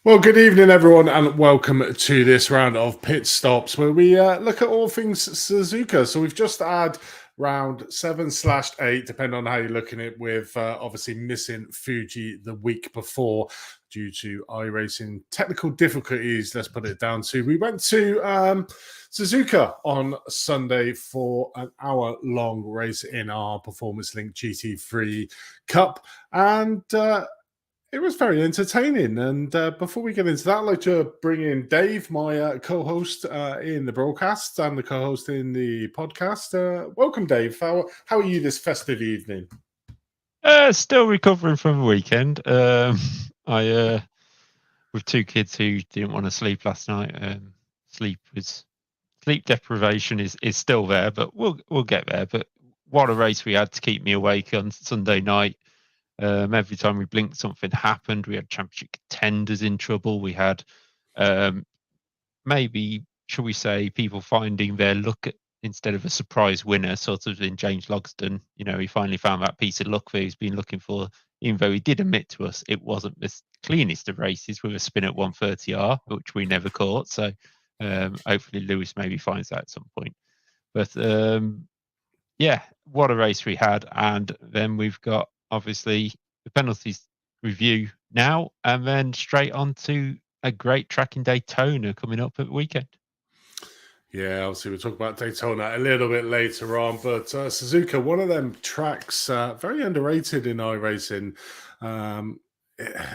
Well, good evening, everyone, and welcome to this round of pit stops where we look at all things Suzuka. So we've just had round 7/8, depending on how you're looking at it, with obviously missing Fuji the week before due to iRacing technical difficulties. Let's put it down to. We went to Suzuka on Sunday for an hour-long race in our Performance Link GT3 Cup, and it was very entertaining. And before we get into that, I'd like to bring in Dave, my co-host in the broadcast and the co-host in the podcast. Welcome, Dave. How are you this festive evening? Still recovering from the weekend. I with two kids who didn't want to sleep last night. Sleep deprivation is still there, but we'll get there. But what a race we had to keep me awake on Sunday night. Every time we blinked, something happened. We had championship contenders in trouble. We had maybe, shall we say, people finding their luck instead of a surprise winner, sort of in James Logsdon. He finally found that piece of luck that he's been looking for, even though he did admit to us it wasn't the cleanest of races with a spin at 130R, which we never caught. So hopefully Lewis maybe finds that at some point. But yeah, what a race we had. And then we've got obviously the penalties review now, and then straight on to a great track in Daytona coming up at the weekend. Yeah, obviously we'll talk about Daytona a little bit later on, but Suzuka, one of them tracks, very underrated in iRacing.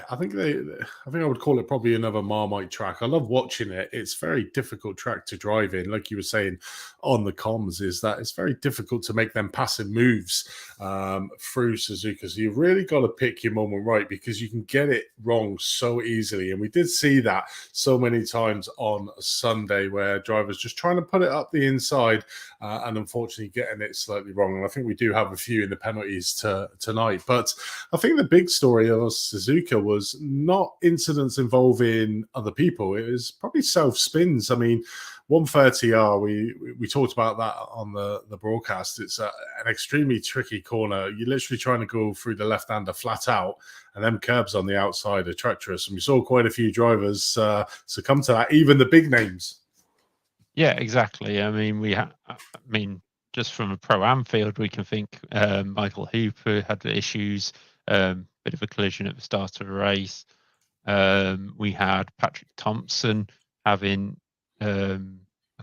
I think I would call it probably another Marmite track. I love watching it. It's a very difficult track to drive in. Like you were saying on the comms, is that it's very difficult to make them passive moves through Suzuka. So you've really got to pick your moment right, because you can get it wrong so easily. And we did see that so many times on Sunday, where drivers just trying to put it up the inside and unfortunately getting it slightly wrong. And I think we do have a few in the penalties tonight. But I think the big story of Suzuka was not incidents involving other people. It was probably self spins. I mean, 130R, we talked about that on the broadcast. It's an extremely tricky corner. You're literally trying to go through the left-hander flat out, and them curbs on the outside are treacherous. And we saw quite a few drivers succumb to that, even the big names. Yeah, exactly. I mean, just from a pro-am field, we can think Michael Hooper had the issues, bit of a collision at the start of the race. We had Patrick Thompson having a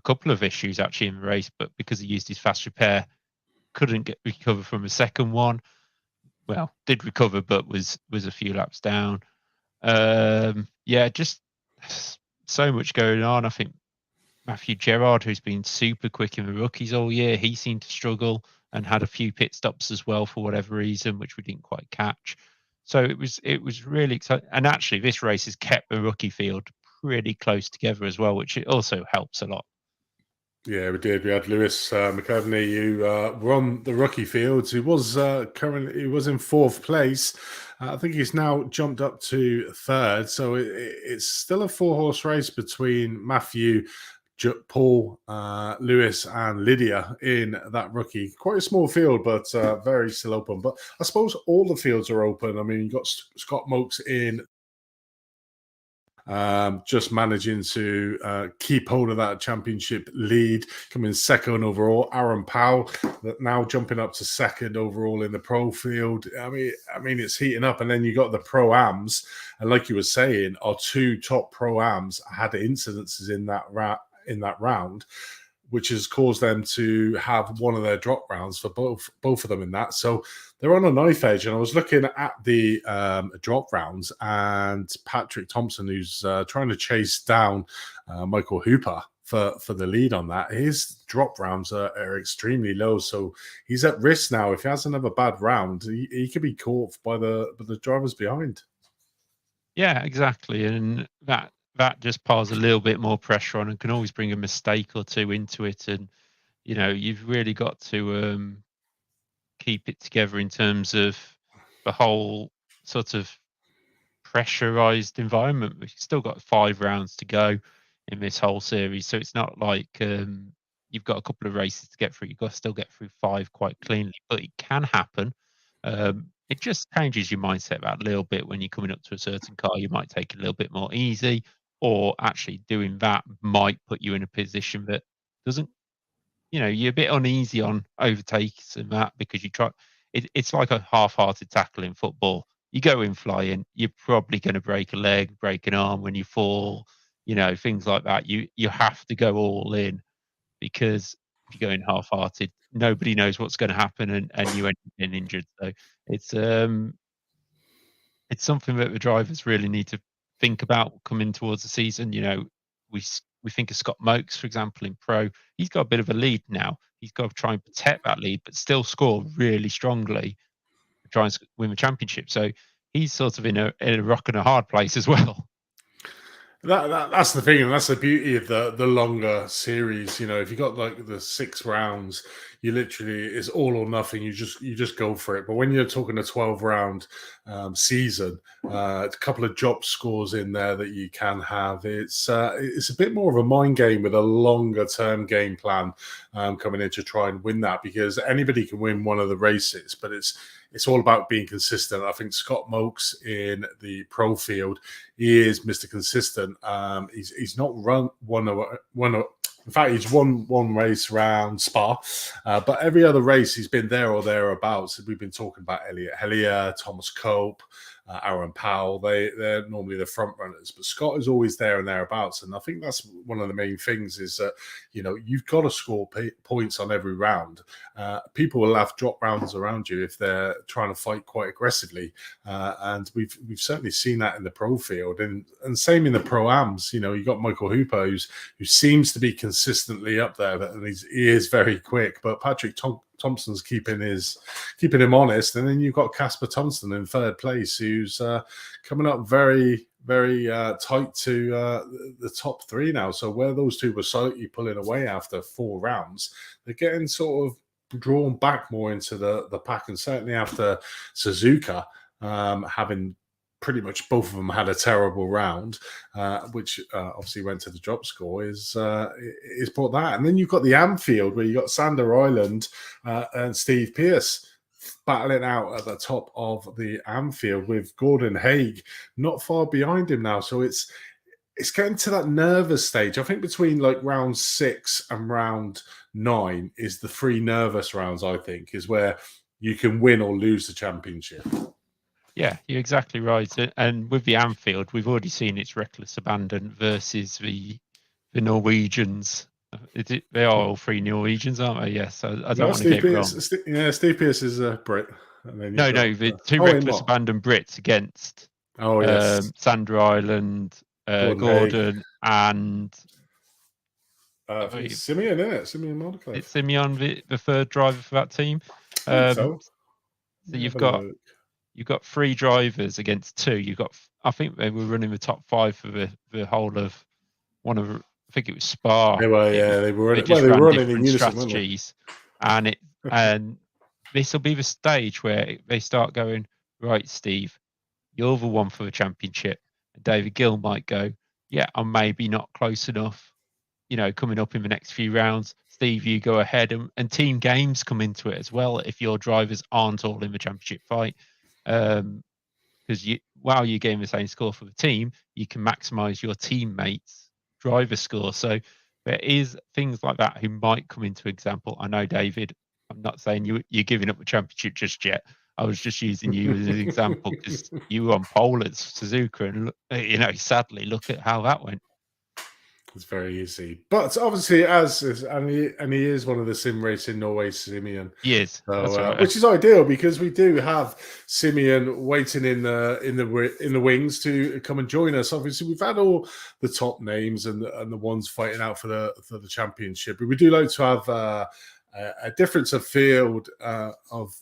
couple of issues actually in the race, but because he used his fast repair, couldn't recover from a second one. Well, did recover, but was a few laps down. Yeah, just so much going on. I think Matthew Gerard, who's been super quick in the rookies all year, he seemed to struggle and had a few pit stops as well for whatever reason, which we didn't quite catch. So it was really exciting. And actually, this race has kept the rookie field pretty close together as well, which it also helps a lot. Yeah, we did. We had Lewis McEvney, who were on the rookie fields. He was he was in fourth place. I think he's now jumped up to third. So it's still a 4-horse race between Matthew, Paul, Lewis, and Lydia in that rookie. Quite a small field, but very still open. But I suppose all the fields are open. I mean, you've got Scott Mokes in, just managing to keep hold of that championship lead, coming second overall. Aaron Powell now jumping up to second overall in the pro field. I mean, it's heating up, and then you got the pro-ams, and like you were saying, our two top pro-ams had incidences in that round, which has caused them to have one of their drop rounds for both of them in that. So they're on a knife edge. And I was looking at the drop rounds, and Patrick Thompson, who's trying to chase down Michael Hooper for the lead on that, his drop rounds are extremely low. So he's at risk now. If he has another bad round, he could be caught by the drivers behind. Yeah, exactly. And that just piles a little bit more pressure on and can always bring a mistake or two into it. And, you've really got to keep it together in terms of the whole sort of pressurized environment. We've still got 5 rounds to go in this whole series, so it's not like you've got a couple of races to get through. You've got to still get through 5 quite cleanly, but it can happen. it just changes your mindset about a little bit when you're coming up to a certain car. You might take it a little bit more easy, or actually doing that might put you in a position that doesn't, you're a bit uneasy on overtakes and that because you try. It's like a half-hearted tackle in football. You go in flying, you're probably going to break a leg, break an arm when you fall, things like that. You have to go all in because if you go in half-hearted, nobody knows what's going to happen, and you end up getting injured. So it's um it's something that the drivers really need to think about coming towards the season. We think of Scott Mokes, for example, in pro. He's got a bit of a lead now. He's got to try and protect that lead, but still score really strongly to try and win the championship. So he's sort of in a rock and a hard place as well. That's the thing, and that's the beauty of the longer series. If you got like the 6 rounds, you literally, it's all or nothing. You just go for it. But when you're talking a 12-round season, a couple of drop scores in there that you can have. It's a bit more of a mind game with a longer term game plan coming in to try and win that, because anybody can win one of the races, but it's all about being consistent. I think Scott Mokes in the pro field, he is Mr. Consistent. He's not run one. In fact, he's won one race around Spa, but every other race he's been there or thereabouts. We've been talking about Elliot Hellier, Thomas Cope, Aaron Powell. They're normally the front runners, but Scott is always there and thereabouts. And I think that's one of the main things is that you've got to score points on every round. People will have drop rounds around you if they're trying to fight quite aggressively, and we've certainly seen that in the pro field, and same in the pro-ams. You got Michael Hooper who seems to be consistently up there, and he is very quick, but Patrick Thompson's keeping him honest, and then you've got Casper Thompson in third place, who's coming up very, very tight to the top 3 now. So where those two were slightly pulling away after 4 rounds, they're getting sort of drawn back more into the pack, and certainly after Suzuka having pretty much both of them had a terrible round, which obviously went to the drop score, is brought that. And then you've got the Anfield, where you got Sander Ireland and Steve Pearce battling out at the top of the Anfield, with Gordon Haig not far behind him now. So it's getting to that nervous stage. I think between like round 6 and round 9 is the 3 nervous rounds, I think, is where you can win or lose the championship. Yeah, you're exactly right. And with the Anfield, we've already seen its reckless abandon versus the Norwegians. They are all 3 Norwegians, aren't they? Yes. I don't want to get it wrong. Steve Pearce is a Brit. And then the 2 reckless abandon Brits against Sander Ireland, Gordon and Simeon, isn't it? Simeon Mordecai. It's Simeon, the 3rd driver for that team. So you've got 3 drivers against 2. I think they were running the top 5 for the whole of one of. I think it was Spa. They were, they were. They ran running in unison, strategies, and this will be the stage where they start going, right, Steve, you're the one for the championship. And David Gill might go, yeah, I'm maybe not close enough. Coming up in the next few rounds, Steve, you go ahead, and team games come into it as well if your drivers aren't all in the championship fight. Because while you're getting the same score for the team, you can maximize your teammates' driver score. So there is things like that who might come into example. I know, David, I'm not saying you're giving up the championship just yet. I was just using you as an example because you were on pole at Suzuka, and sadly, look at how that went. It's very easy, but obviously, and he is one of the sim racing Norway Simeon. He is, which is ideal because we do have Simeon waiting in the wings to come and join us. Obviously, we've had all the top names and the ones fighting out for the championship, but we do like to have a difference of field of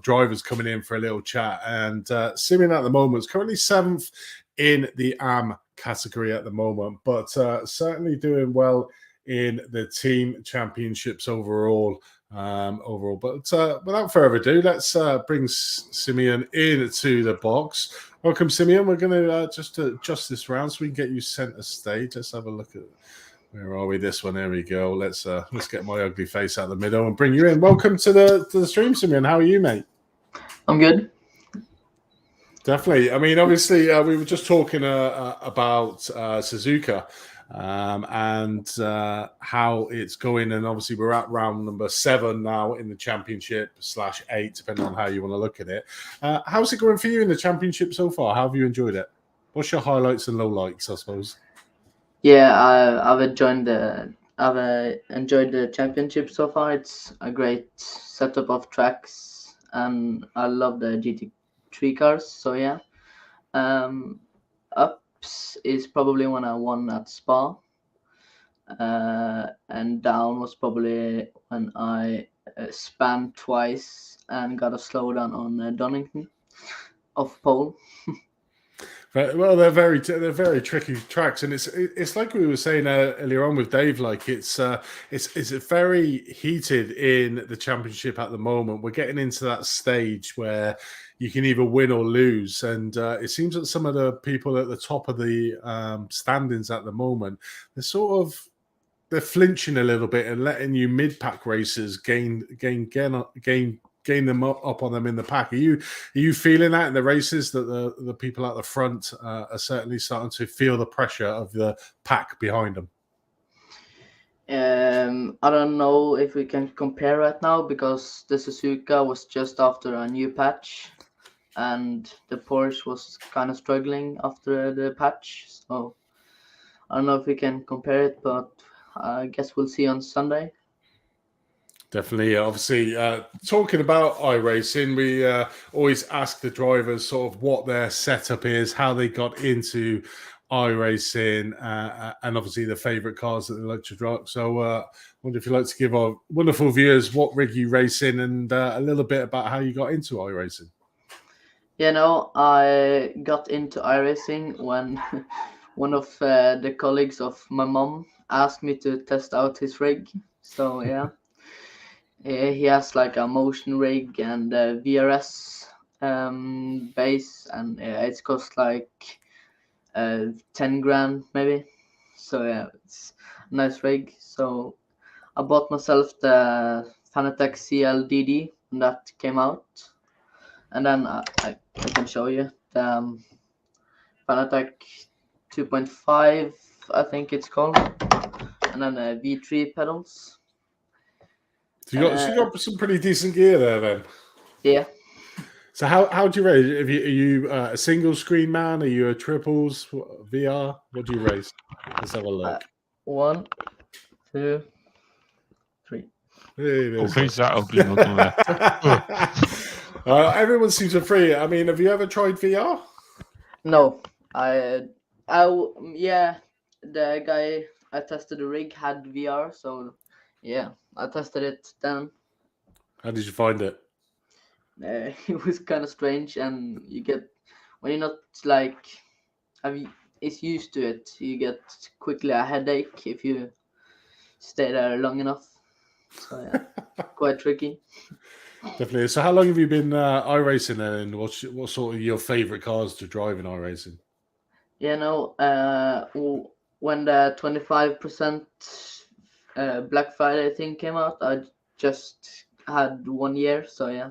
drivers coming in for a little chat. And Simeon at the moment is currently 7th in the AM category at the moment, but certainly doing well in the team championships overall. But without further ado, let's bring Simeon into the box. Welcome, Simeon. We're going to just adjust this round so we can get you center stage. Let's have a look at where are we. This one. There we go. Let's get my ugly face out of the middle and bring you in. Welcome to the stream, Simeon. How are you, mate? I'm good. Definitely. I mean, obviously, we were just talking about Suzuka and how it's going. And obviously, we're at round number 7 now in the championship /8, depending on how you want to look at it. How's it going for you in the championship so far? How have you enjoyed it? What's your highlights and lowlights, I suppose? Yeah, I've enjoyed the championship so far. It's a great setup of tracks, and I love the GT3 cars. So yeah, ups is probably when I won at Spa, and down was probably when I span twice and got a slowdown on Donington off pole. Well, they're very tricky tracks, and it's like we were saying earlier on with Dave. Like it's very heated in the championship at the moment. We're getting into that stage where you can either win or lose, and it seems that some of the people at the top of the standings at the moment, they're flinching a little bit and letting you mid-pack racers gain them up on them in the pack. Are you feeling that in the races that the people at the front are certainly starting to feel the pressure of the pack behind them? I don't know if we can compare right now because the Suzuka was just after a new patch, and the Porsche was kind of struggling after the patch. So I don't know if we can compare it, but I guess we'll see on Sunday. Definitely. Obviously, talking about iRacing, we always ask the drivers sort of what their setup is, how they got into iRacing, and obviously the favourite cars that they like to drive. So I wonder if you'd like to give our wonderful viewers what rig you race in and a little bit about how you got into iRacing. You know, I got into iRacing when one of the colleagues of my mom asked me to test out his rig. So yeah. He has like a motion rig and a VRS base, and it's cost like 10 grand maybe. So yeah, it's a nice rig. So I bought myself the Fanatec CLDD when that came out, and then I can show you the Fanatec 2.5, I think it's called, and then V3 pedals. So you got some pretty decent gear there then. Yeah. So how do you race? Are you a single screen man? Are you a triples VR? What do you race? Let's have a look. 1, 2, 3. Who's that ugly mug on there? Everyone seems to free. I mean, have you ever tried VR? No, yeah, the guy I tested the rig had VR, so yeah, I tested it then. How did you find it? It was kind of strange, and you get when you're not like is used to it, you get quickly a headache if you stay there long enough. So yeah, quite tricky. Definitely. So how long have you been iRacing then, and what sort of your favourite cars to drive in iRacing? You know, when the 25% Black Friday thing came out, I just had 1 year, so yeah,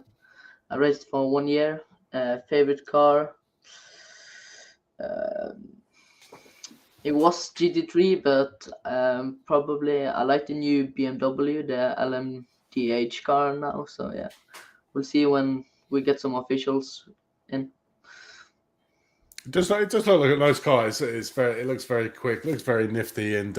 I raced for 1 year. Favorite car, it was GT3, but probably I like the new BMW, the LMDH car now. So yeah, we'll see when we get some officials in. It does look like a nice car. It looks very quick, looks very nifty, and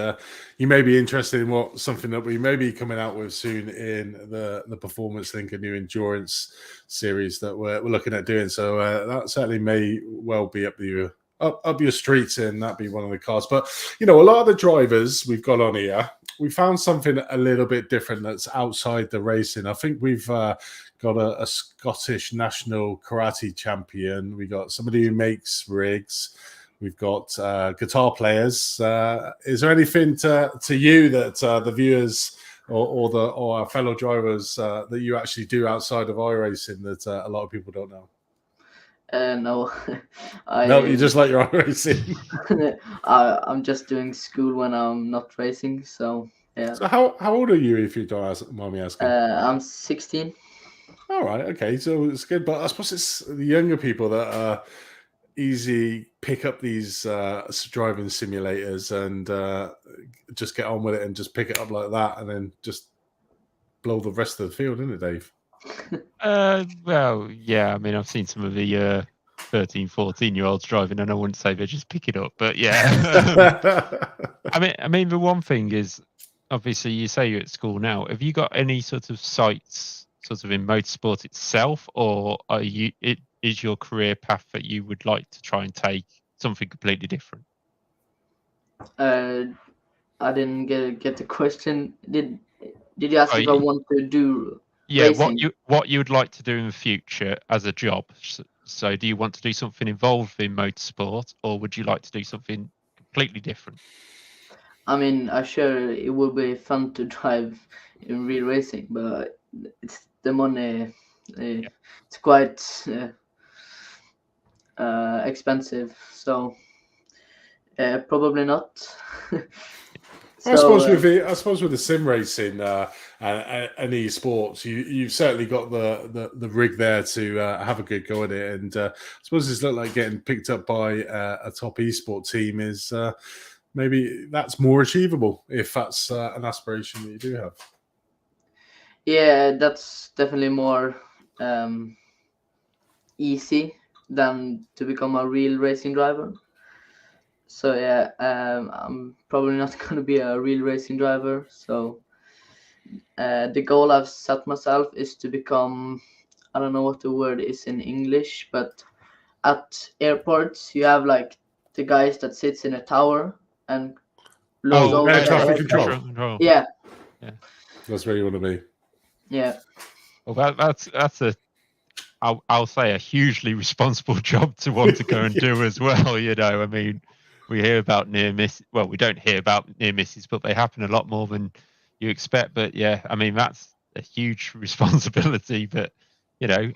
you may be interested in something that we may be coming out with soon in the Performance Link, a new endurance series that we're looking at doing. So that certainly may well be up your streets, and that'd be one of the cars. But a lot of the drivers we've got on here, we found something a little bit different that's outside the racing. I think we've got a Scottish national karate champion. We got somebody who makes rigs. We've got guitar players. Is there anything to you that the viewers or our fellow drivers that you actually do outside of iRacing that a lot of people don't know? No, No, you just like your iRacing. I'm just doing school when I'm not racing. So yeah. So how old are you, if you don't mind me asking? I'm 16. All right, okay, so it's good, but I suppose it's the younger people that easy pick up these driving simulators and just get on with it and just pick it up like that and then just blow the rest of the field, isn't it, Dave? Well, yeah. I mean, I've seen some of the 13, 14-year-olds driving, and I wouldn't say they just pick it up, but yeah. I mean, the one thing is, obviously, you say you're at school now. Have you got any sort of sights, sort of in motorsport itself, or is your career path that you would like to try and take something completely different? I didn't get the question. Did you ask Oh, if I want to do yeah, racing? what you would like to do in the future as a job. So do you want to do something involved in motorsport, or would you like to do something completely different? I mean, I'm sure it would be fun to drive in real racing, but it's the money. It's quite expensive, so probably not. I suppose with the sim racing and esports, you've certainly got the rig there to have a good go at it, and I suppose it's looked like getting picked up by a top esport team is maybe that's more achievable if that's an aspiration that you do have. Yeah, that's definitely more easy than to become a real racing driver. So yeah, I'm probably not going to be a real racing driver. So the goal I've set myself is to become, I don't know what the word is in English, but at airports you have like the guys that sits in a tower and look over air the traffic aircraft. control. Yeah, That's where you want to be. yeah. Well, that's a I'll say a hugely responsible job to want to go and do as well. You know, I mean, we hear about near miss. Well, we don't hear about near misses, but they happen a lot more than you expect. But yeah, I mean, that's a huge responsibility. But you know,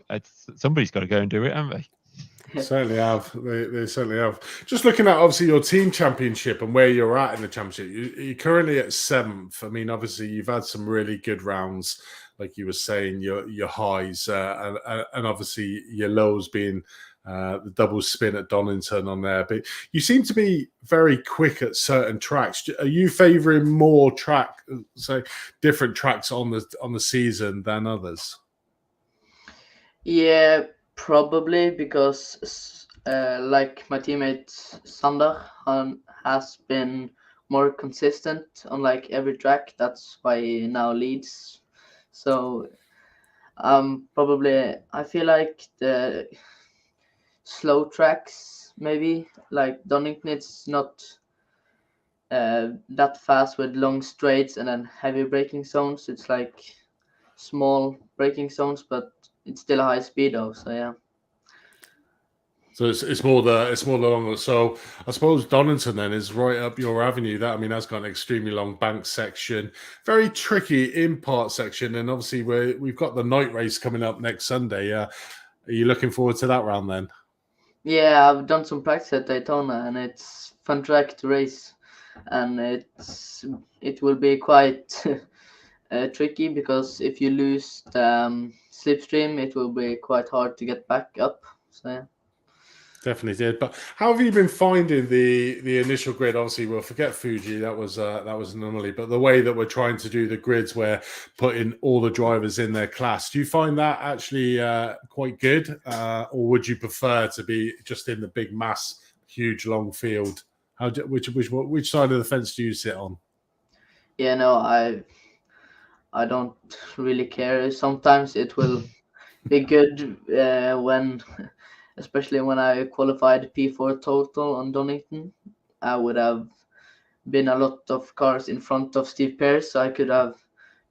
somebody's got to go and do it, haven't they? Certainly have. They certainly have. Just looking at obviously your team championship and where you're at in the championship, you're currently at 7th. I mean, obviously you've had some really good rounds, like you were saying, your highs and obviously your lows being the double spin at Donington on there. But you seem to be very quick at certain tracks. Are you favouring more different tracks on the season than others? Yeah, probably because like my teammate Sander has been more consistent on like every track. That's why he now leads. So probably I feel like the slow tracks maybe like Donington, it's not that fast with long straights and then heavy braking zones. It's like small braking zones, but it's still a high speed though. So yeah. So it's more the long. So I suppose Donington then is right up your avenue. That's got an extremely long bank section, very tricky in part section, and obviously we've got the night race coming up next Sunday. Are you looking forward to that round then? Yeah, I've done some practice at Daytona, and it's fun track to race, and it will be quite tricky because if you lose the slipstream, it will be quite hard to get back up. So yeah. Definitely did. But how have you been finding the initial grid? Obviously, we'll forget Fuji. That was an anomaly. But the way that we're trying to do the grids, where putting all the drivers in their class, do you find that actually quite good, or would you prefer to be just in the big mass, huge long field? Which side of the fence do you sit on? Yeah, no, I don't really care. Sometimes it will be good when, especially when I qualified P4 total on Donington, I would have been a lot of cars in front of Steve Pearce, so I could have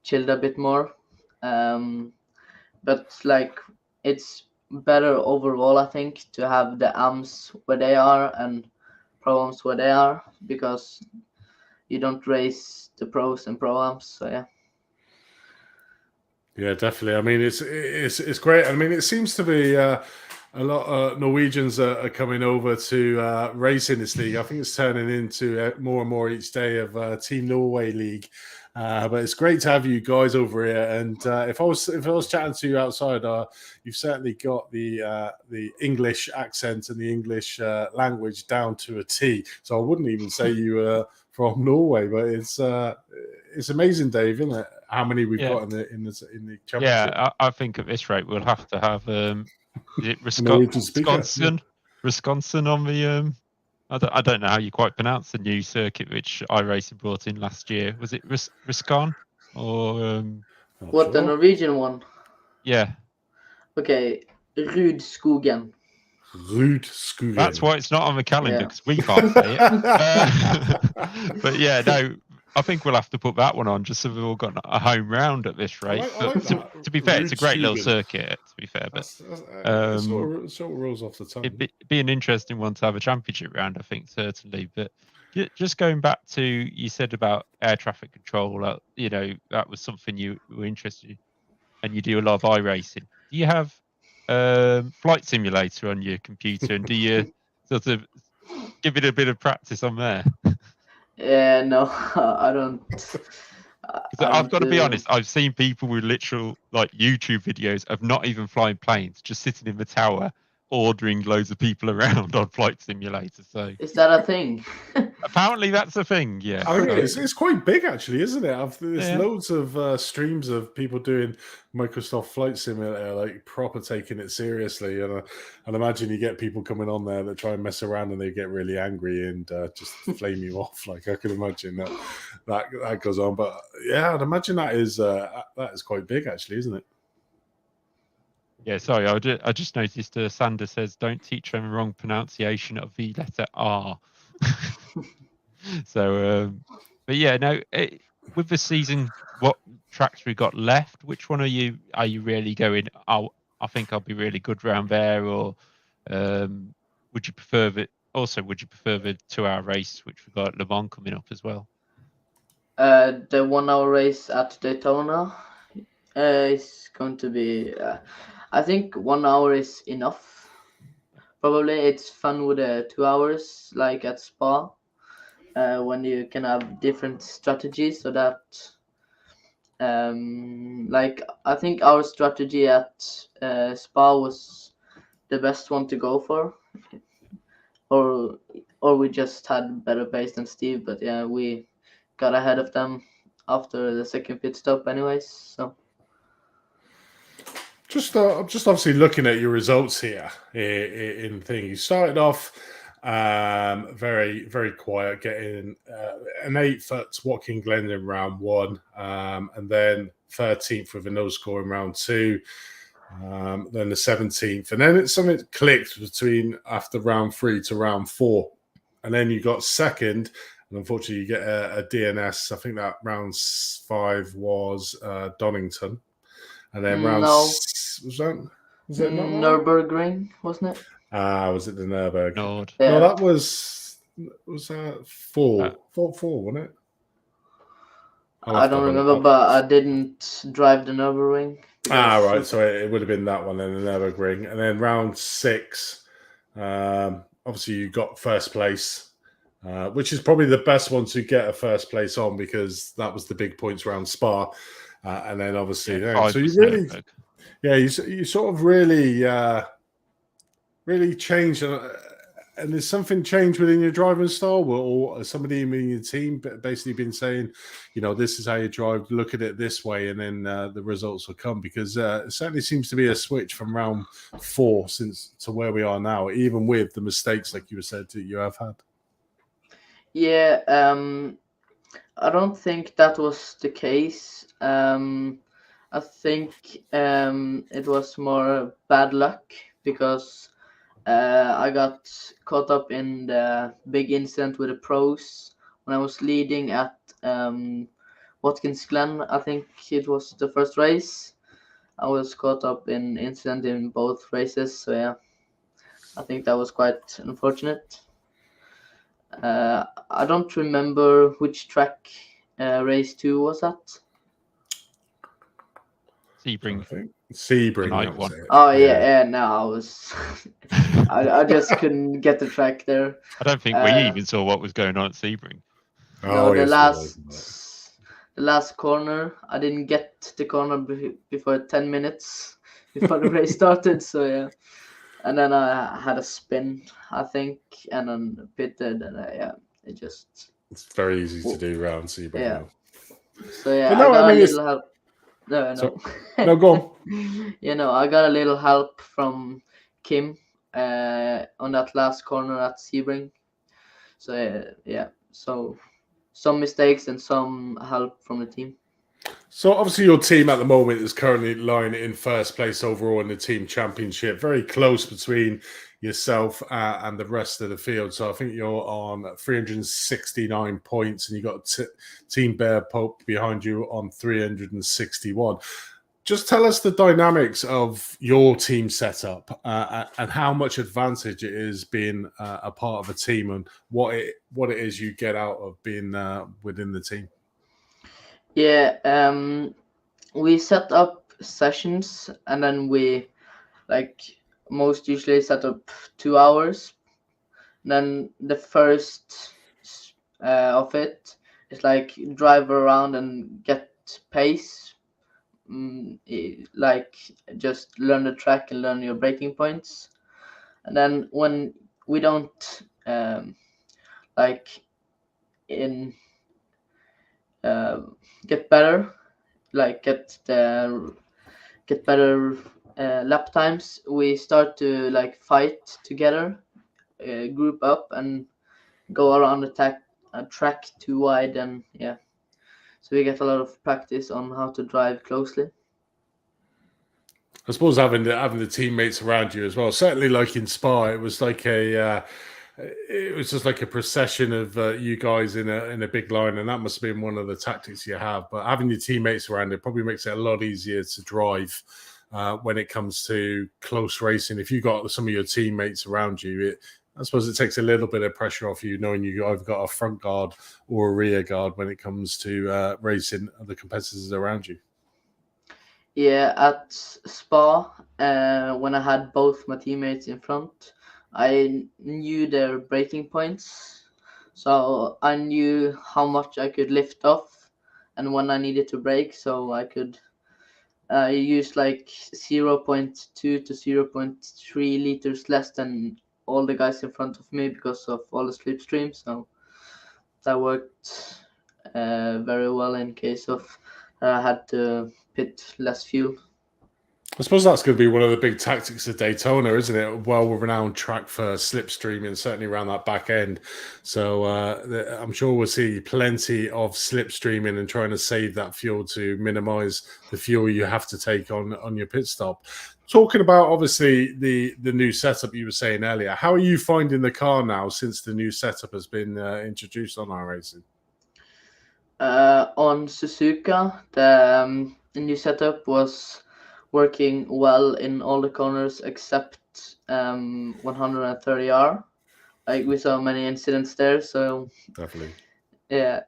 chilled a bit more. But like it's better overall, I think, to have the AMs where they are and pro-ams where they are because you don't race the pros and pro-ams. So yeah. Yeah, definitely. I mean, it's great. I mean, it seems to be a lot of Norwegians are coming over to race in this league. I think it's turning into more and more each day of Team Norway League. But it's great to have you guys over here. And if I was chatting to you outside, you've certainly got the English accent and the English language down to a T. So I wouldn't even say you were from Norway, but it's amazing, Dave, isn't it? How many we've got in the championship? Yeah, I think at this rate we'll have to have is it Norwegian speaker. Wisconsin on the I don't know how you quite pronounce the new circuit which iRacing brought in last year. Was it Riscon or What, the Norwegian one? Yeah. Okay, Rudskogen. Rudskogen. That's why it's not on the calendar, because we can't say it. But yeah, no, I think we'll have to put that one on just so we've all got a home round at this rate. To be fair, it's a great little circuit, to be fair. But sort of rolls off the tongue. It'd be an interesting one to have a championship round, I think, certainly. But just going back to, you said about air traffic control, that was something you were interested in, and you do a lot of iRacing. Do you have flight simulator on your computer, and do you sort of give it a bit of practice on there? Yeah, no, I don't. I've got to be honest, I've seen people with literal YouTube videos of not even flying planes, just sitting in the tower ordering loads of people around on flight simulator. So is that a thing? Apparently that's a thing. Yeah, I think it's quite big, actually, isn't it? There's loads of streams of people doing Microsoft Flight Simulator, proper taking it seriously, and imagine you get people coming on there that try and mess around and they get really angry and just flame you off. I can imagine that goes on, but yeah, I'd imagine that is quite big, actually, isn't it? Yeah, sorry, I just noticed Sander says, don't teach them wrong pronunciation of the letter R. So, but yeah, no, with the season, what tracks we got left, which one are you really going, I think I'll be really good round there, or would you prefer the 2-hour race, which we got at Le Mans coming up as well? The 1 hour race at Daytona is going to be, I think 1 hour is enough. Probably it's fun with 2 hours, like at Spa, when you can have different strategies. So that, I think our strategy at Spa was the best one to go for, or we just had better pace than Steve. But yeah, we got ahead of them after the second pit stop, anyways. So. Just obviously looking at your results here in thing. You started off very, very quiet, getting an 8th Watkin Glen in round 1, and then 13th with a no score in round 2, then the 17th, and then something clicked between after round 3 to round 4, and then you got 2nd, and unfortunately you get a DNS. I think that round 5 was Donington. And then round was it not Nürburgring, wasn't it? Was it the Nürburgring? Yeah. No, that was 4, wasn't it? I don't remember, but I didn't drive the Nürburgring. Right. So it would have been that one, then the Nürburgring. And then round 6, obviously you got first place, which is probably the best one to get a first place on, because that was the big points round Spa. And then obviously, so you really, you sort of really changed. And there's something changed within your driving style, or somebody in your team basically been saying, this is how you drive, look at it this way, and then the results will come, because it certainly seems to be a switch from round 4 to where we are now, even with the mistakes, like you said, that you have had. Yeah, I don't think that was the case. I think it was more bad luck, because I got caught up in the big incident with the pros when I was leading at Watkins Glen. I think it was the first race. I was caught up in incident in both races. So yeah, I think that was quite unfortunate. I don't remember which track race 2 was at. Sebring. Oh yeah. No, I was. I just couldn't get the track there. I don't think we even saw what was going on at Sebring. No, the the last corner. I didn't get the corner before 10 minutes before the race started. So yeah, and then I had a spin, I think, and then pitted, and yeah, it just It's very easy to do round Sebring yeah. now. So yeah, But I no, I got a mean, it's little help. No, so, no. no, go on. You know, I got a little help from Kim on that last corner at Sebring. So yeah, so some mistakes and some help from the team. So obviously your team at the moment is currently lying in first place overall in the team championship. Very close between yourself and the rest of the field. So I think you're on 369 points, and you got Team Bear Pope behind you on 361. Just tell us the dynamics of your team setup and how much advantage it is being a part of a team, and what it is you get out of being within the team. Yeah, we set up sessions, and then we most usually set up 2 hours. Then the first of it is drive around and get pace. Just learn the track and learn your breaking points. And then when we don't in get better, get better lap times, we start to fight together, group up, and go around the track too wide, and yeah, so we get a lot of practice on how to drive closely. I suppose having the teammates around you as well. Certainly, like in Spa, it was like it was just like a procession of you guys in a big line, and that must have been one of the tactics you have. But having your teammates around it probably makes it a lot easier to drive when it comes to close racing. If you got some of your teammates around you, I suppose it takes a little bit of pressure off you, knowing you either got a front guard or a rear guard when it comes to racing the competitors around you. Yeah, at Spa, when I had both my teammates in front, I knew their braking points, so I knew how much I could lift off and when I needed to brake, so I could use 0.2 to 0.3 liters less than all the guys in front of me because of all the slipstream. So that worked very well in case of I had to pit less fuel. I suppose that's going to be one of the big tactics of Daytona, isn't it? A well-renowned track for slipstreaming, certainly around that back end. So I'm sure we'll see plenty of slipstreaming and trying to save that fuel to minimize the fuel you have to take on your pit stop. Talking about, obviously, the new setup you were saying earlier, how are you finding the car now since the new setup has been introduced on iRacing? On Suzuka, the new setup was working well in all the corners except 130R. We saw many incidents there, so Definitely. yeah.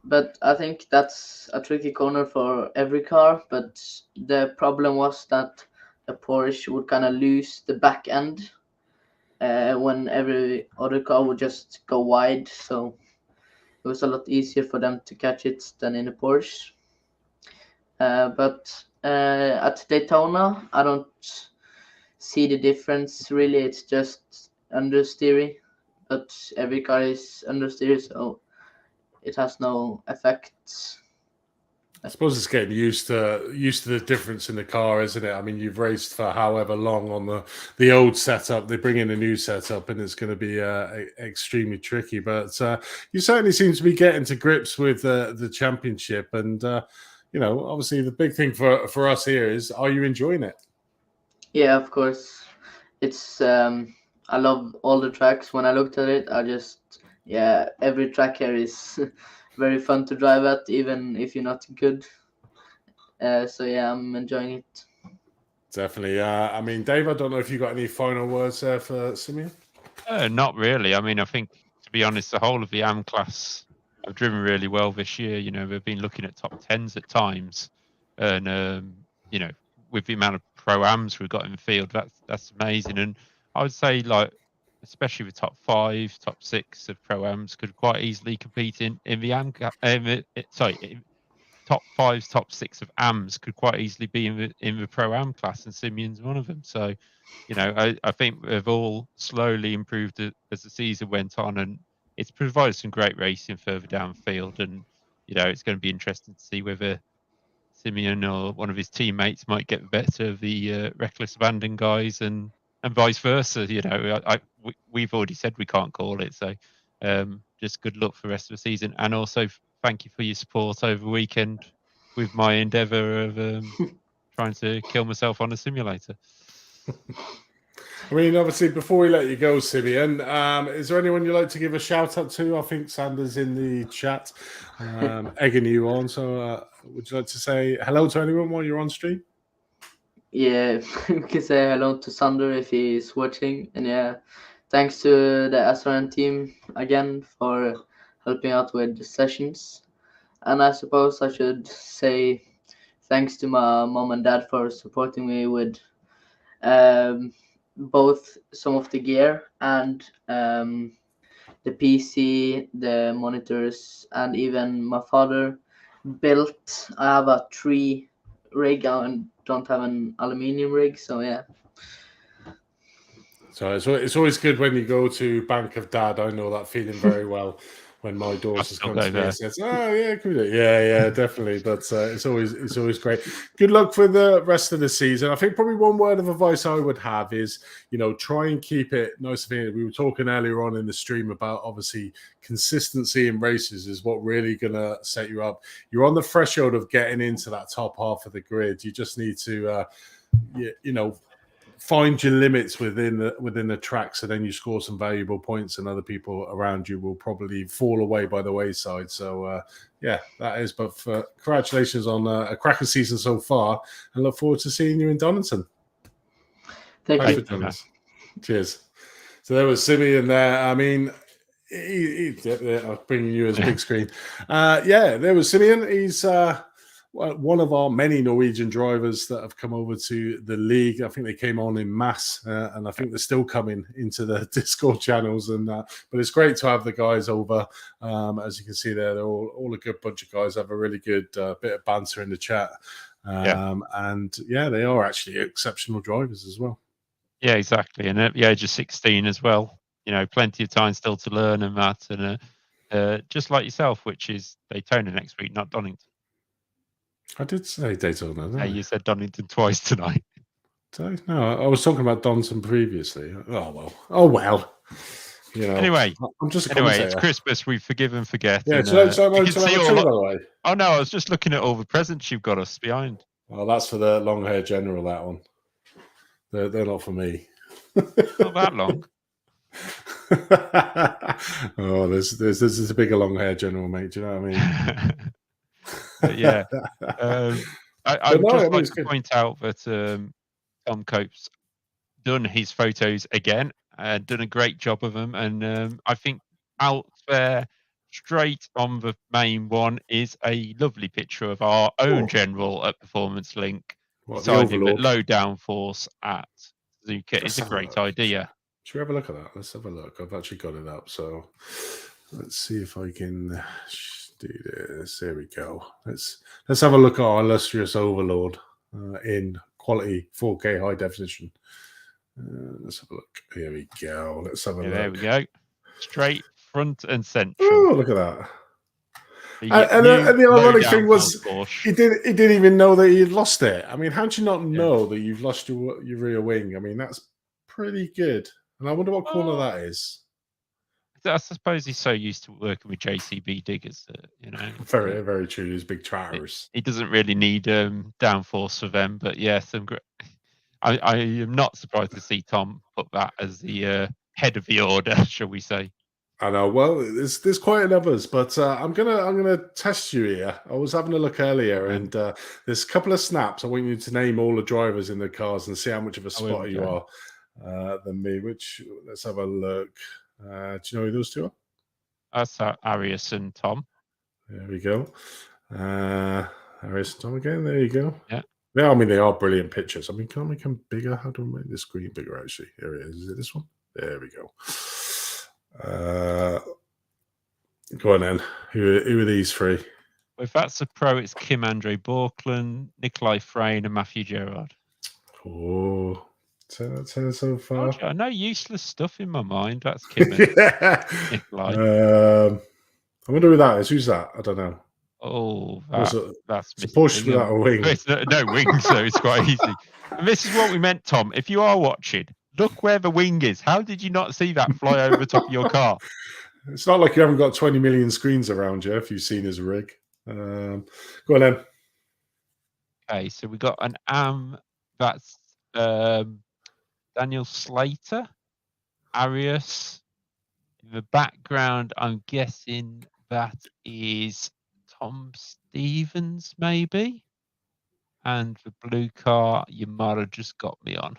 But I think that's a tricky corner for every car. But the problem was that the Porsche would kind of lose the back end when every other car would just go wide. So it was a lot easier for them to catch it than in a Porsche. But at Daytona, I don't see the difference really. It's just understeering, but every car is understeer, so it has no effect. I suppose it's getting used to the difference in the car, isn't it? I mean, you've raced for however long on the old setup. They bring in a new setup, and it's going to be extremely tricky. But you certainly seem to be getting to grips with the championship, and obviously the big thing for us here is, are you enjoying it? Yeah, of course. It's I love all the tracks. When I looked at it, every track here is very fun to drive at, even if you're not good. So yeah, I'm enjoying it. Definitely. I mean, Dave, I don't know if you got any final words there for Simeon. Not really. I mean, I think, to be honest, the whole of the AM class have driven really well this year. We've been looking at top 10s at times, and with the amount of pro-ams we've got in the field, that's amazing. And I would say, especially the top 5, top 6 of pro-ams could quite easily compete in the AM. Top top 5, top 6 of AMs could quite easily be in the Pro-Am class, and Simeon's one of them. So, I think they've all slowly improved as the season went on, and it's provided some great racing further downfield. And, it's going to be interesting to see whether Simeon or one of his teammates might get the better of the reckless abandon guys, and vice versa. We've already said we can't call it, so just good luck for the rest of the season, and also thank you for your support over the weekend with my endeavour of trying to kill myself on a simulator. I mean, obviously, before we let you go, Simeon, is there anyone you'd like to give a shout out to? I think Sander's in the chat, egging you on. So, would you like to say hello to anyone while you're on stream? Yeah, we can say hello to Sander if he's watching. And yeah, thanks to the SRN team again for helping out with the sessions. And I suppose I should say thanks to my mom and dad for supporting me with both some of the gear and the PC, the monitors, and even my father built. I have a 3 rig and don't have an aluminium rig, so yeah. So it's always good when you go to Bank of Dad. I know that feeling very well. When my daughters come to me and says, "Oh yeah, can we do it?" Yeah, definitely. But it's always great. Good luck for the rest of the season. I think probably one word of advice I would have is, try and keep it nice. We were talking earlier on in the stream about obviously consistency in races is what really gonna set you up. You're on the threshold of getting into that top half of the grid. You just need to, find your limits within the track, so then you score some valuable points, and other people around you will probably fall away by the wayside. So that is. But congratulations on a cracking season so far, and look forward to seeing you in Donington. Thank you. Cheers. So there was Simeon there. I mean, I'm bringing you his big screen. There was Simeon. He's one of our many Norwegian drivers that have come over to the league. I think they came on in mass, and I think they're still coming into the Discord channels. But it's great to have the guys over. As you can see there, they're all a good bunch of guys. Have a really good bit of banter in the chat. And they are actually exceptional drivers as well. Yeah, exactly. And at the age of 16 as well, plenty of time still to learn and that. And just like yourself, which is Daytona next week, not Donington. I did say Daytona. Hey, you said Donington twice tonight. No, I was talking about Donington previously. Oh well. Anyway, I'm just a commentator. It's Christmas. We forgive and forget. Yeah, Oh no, I was just looking at all the presents you've got us behind. Well, that's for the long hair general. That one. They're not for me. Not that long. Oh, there's a bigger long hair general, mate. Do you know what I mean? Yeah. I would just like to point out that Tom Cope's done his photos again and done a great job of them. And I think out there, straight on the main one, is a lovely picture of our own general at Performance Link, deciding that low downforce at Suzuka is a great idea. Should we have a look at that? Let's have a look. I've actually got it up, so let's see if I can do this. There we go. Let's have a look at our illustrious overlord in quality 4K high definition. Let's have a look. Here we go. Let's have a look. There we go. Straight front and central. Oh, look at that. And the ironic thing was, he didn't even know that he had lost it. I mean, how do you not know that you've lost your rear wing? I mean, that's pretty good. And I wonder what corner that is. I suppose he's so used to working with JCB diggers that, Very, very true. These big trackers. He doesn't really need downforce for them. But yeah, I am not surprised to see Tom put that as the head of the order, shall we say. I know. Well, there's quite a others, but I'm gonna test you here. I was having a look earlier, and there's a couple of snaps. I want you to name all the drivers in the cars and see how much of a spotter you are than me. Let's have a look. Do you know who those two are? That's Arias and Tom. There we go. Arias and Tom again. There you go. Yeah. Yeah, I mean, they are brilliant pictures. I mean, can I make them bigger? How do I make the screen bigger, actually? Here it is. Is it this one? There we go. Go on then. Who are these three? If that's a pro, it's Kim Andre Borkland, Nikolai Frayne, and Matthew Gerard. Oh, 10 so far. I know useless stuff in my mind. That's Kim and Yeah. Nikolai. I wonder who that is. Who's that? I don't know. Oh, It's that's a push without a wing. It's no wing, so it's quite easy. And this is what we meant, Tom. If you are watching, look where the wing is. How did you not see that fly over the top of your car? It's not like you haven't got 20 million screens around you if you've seen his rig. Go on then. Okay, so we got an AM. That's Daniel Slater, Arias. In the background, I'm guessing that is Tom Stevens, maybe. And the blue car, you might have just got me on.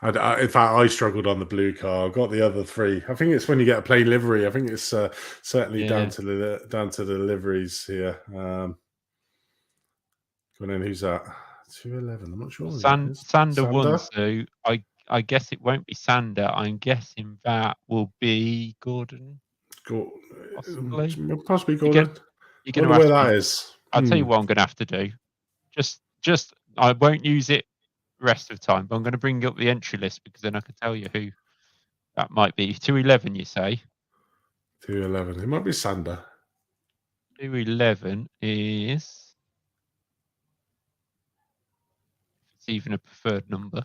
In fact, I struggled on the blue car. I've got the other three. I think it's when you get a plain livery. I think it's certainly down to the liveries here. Go on then, who's that? 211. I'm not sure. Sander won, so I guess it won't be Sander. I'm guessing that will be Gordon. Possibly Gordon. You're going to where that is. I'll tell you what I'm going to have to do. Just I won't use it the rest of the time, but I'm going to bring up the entry list because then I can tell you who that might be. 211, you say? 211. It might be Sander. 211 is. It's even a preferred number.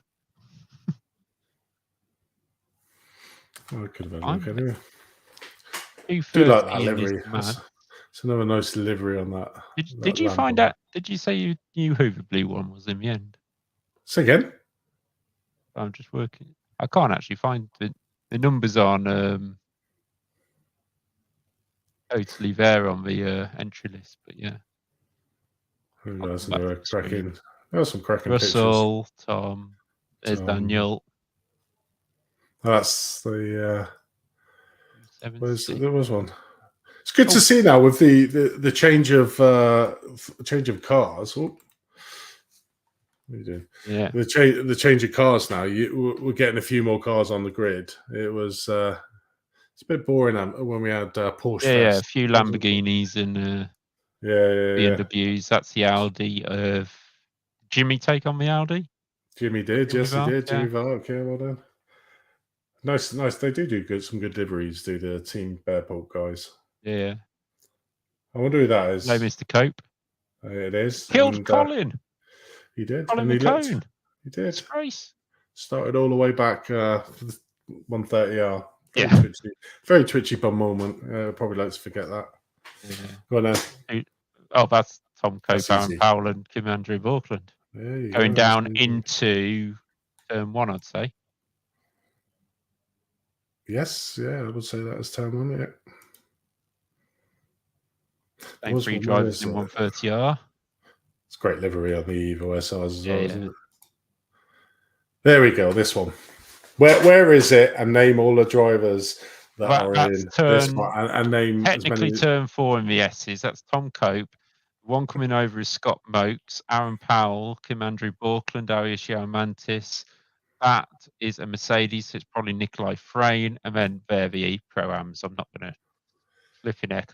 I could have had a look anyway. I do like that livery. It's another nice livery on that. Did you find out? Did you say you knew who the blue one was in the end? Say again. I'm just working. I can't actually find the numbers on totally there on the entry list, but yeah. There's some cracking Russell, pictures. Tom, there's Daniel. That's the. There was one. It's good to see now with the change of cars. Oh, what are you doing? Yeah, the change of cars now. We're getting a few more cars on the grid. It was it's a bit boring when we had Porsche. Yeah, a few Lamborghinis and BMWs. That's the Audi. Jimmy take on the Audi. Jimmy did. Yes, he did. Jimmy Vark. Okay, well done. Nice. They do some good liveries. Do the Team Bearport guys? Yeah. I wonder who that is. No, Mr. Cope. It is. Killed Colin. He did. Colin and McCone. He did. Disgrace. Started all the way back for the 130R. Very twitchy bum moment. Probably like to forget that. Yeah. Go on then. Oh, that's Tom Cope, Aaron Powell, and Kim Andre Borkland. Going down into turn 1, I'd say. Yes, I would say that is turn 1, yeah. Same 3 drivers in 130R. It's great livery on the Evo SRs as well, isn't it? There we go, this one. Where is it? And name all the drivers that are in this one. And name technically turn 4 in the S's. That's Tom Cope. One coming over is Scott Mokes, Aaron Powell, Kim Andre Borkland, Arias Yaumantis. That is a Mercedes, so it's probably Nikolai Frayne, and then they're the Pro-Ams. I'm not going to flip your neck.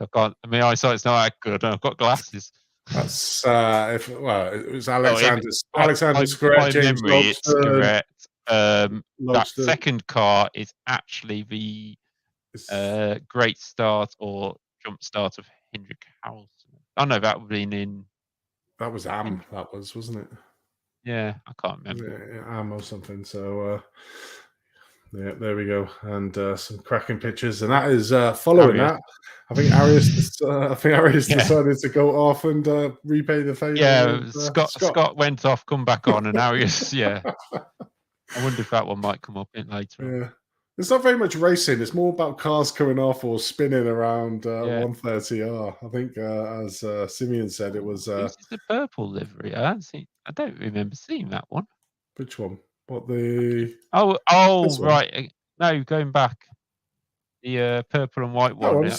My eyesight's not that good, and I've got glasses. That's it was Alexander's correct. James memory, it's correct. That second car is actually the great start or jump start of Hendrik Harrelson. Oh no, that would have been in. That was Am. That was, wasn't it? Yeah, I can't remember. Yeah, Am or something. So there we go, and some cracking pictures, and that is following that. I think Arias decided to go off and repay the favour. Yeah, Scott went off, come back on, and Arias. Yeah, I wonder if that one might come up in later. Yeah, it's not very much racing. It's more about cars coming off or spinning around 130R. I think, as Simeon said, it was. This is the purple livery. I don't remember seeing that one. Which one? What the? Oh, right. No, going back. The purple and white one.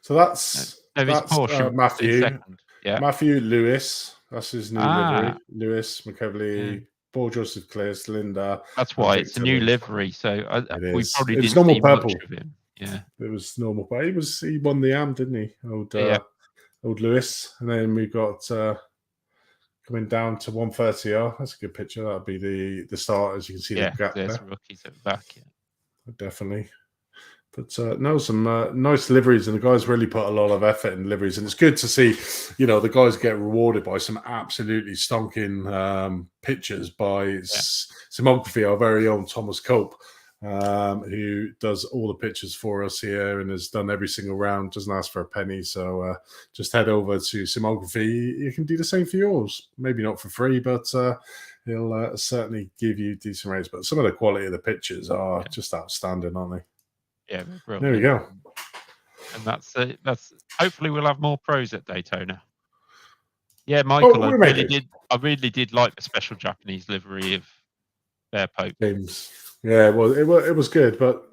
So that's Porsche, Matthew. Yeah. Matthew Lewis. That's his new livery. Lewis, McEvely, Paul Joseph Clears, Linda. That's why it's a new livery. So we probably didn't normal see purple. much of him. Yeah. It was normal, but he won the AM, didn't he? old Lewis, and then we've got coming down to 130R. That's a good picture. That'd be the start, as you can see. Yeah, the gap there's there. rookies at the back. Yeah. Definitely. But no, some nice liveries, and the guys really put a lot of effort in liveries, and it's good to see, the guys get rewarded by some absolutely stonking pictures by Simography, our very own Thomas Cope, who does all the pictures for us here and has done every single round, doesn't ask for a penny. So just head over to Simography. You can do the same for yours. Maybe not for free, but he'll certainly give you decent rates. But some of the quality of the pictures are just outstanding, aren't they? Yeah, brilliant. There we go. And that's hopefully we'll have more pros at Daytona. Yeah, Michael, I really did like the special Japanese livery of Bear Pope. James. Yeah, well, it was good, but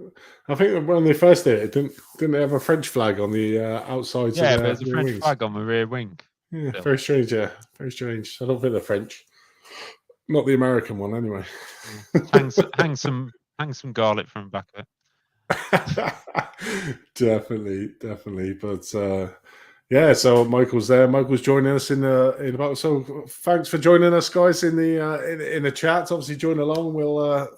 I think when they first did it, didn't they have a French flag on the outside? Yeah, there's a French flag on the rear wing. Yeah, still. Very strange. Yeah, very strange. I don't think they're French. Not the American one, anyway. Hang some garlic from the back of it. definitely. But yeah, so Michael's there. Michael's joining us in about. So thanks for joining us, guys, in the chat. Obviously, join along. We'll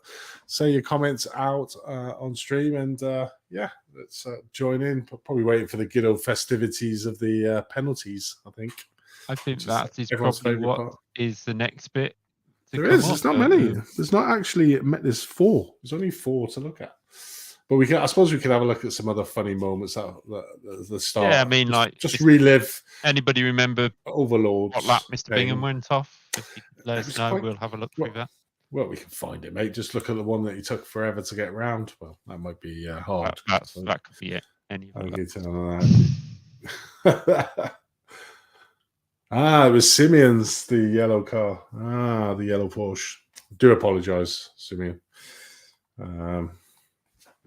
say your comments out on stream, and yeah, let's join in. Probably waiting for the good old festivities of the penalties. I think that is probably what is the next bit. There's not many. There's not actually. There's 4. There's only 4 to look at. But I suppose we could have a look at some other funny moments at the start. Yeah, I mean, just relive. Anybody remember Overlord? What lap Mr. Bingham went off? If you could let us know, we'll have a look through that. Well, we can find it, mate. Just look at the one that he took forever to get round. Well, that might be hard. That could be it. It was Simeon's, the yellow car. The yellow Porsche. Do apologise, Simeon.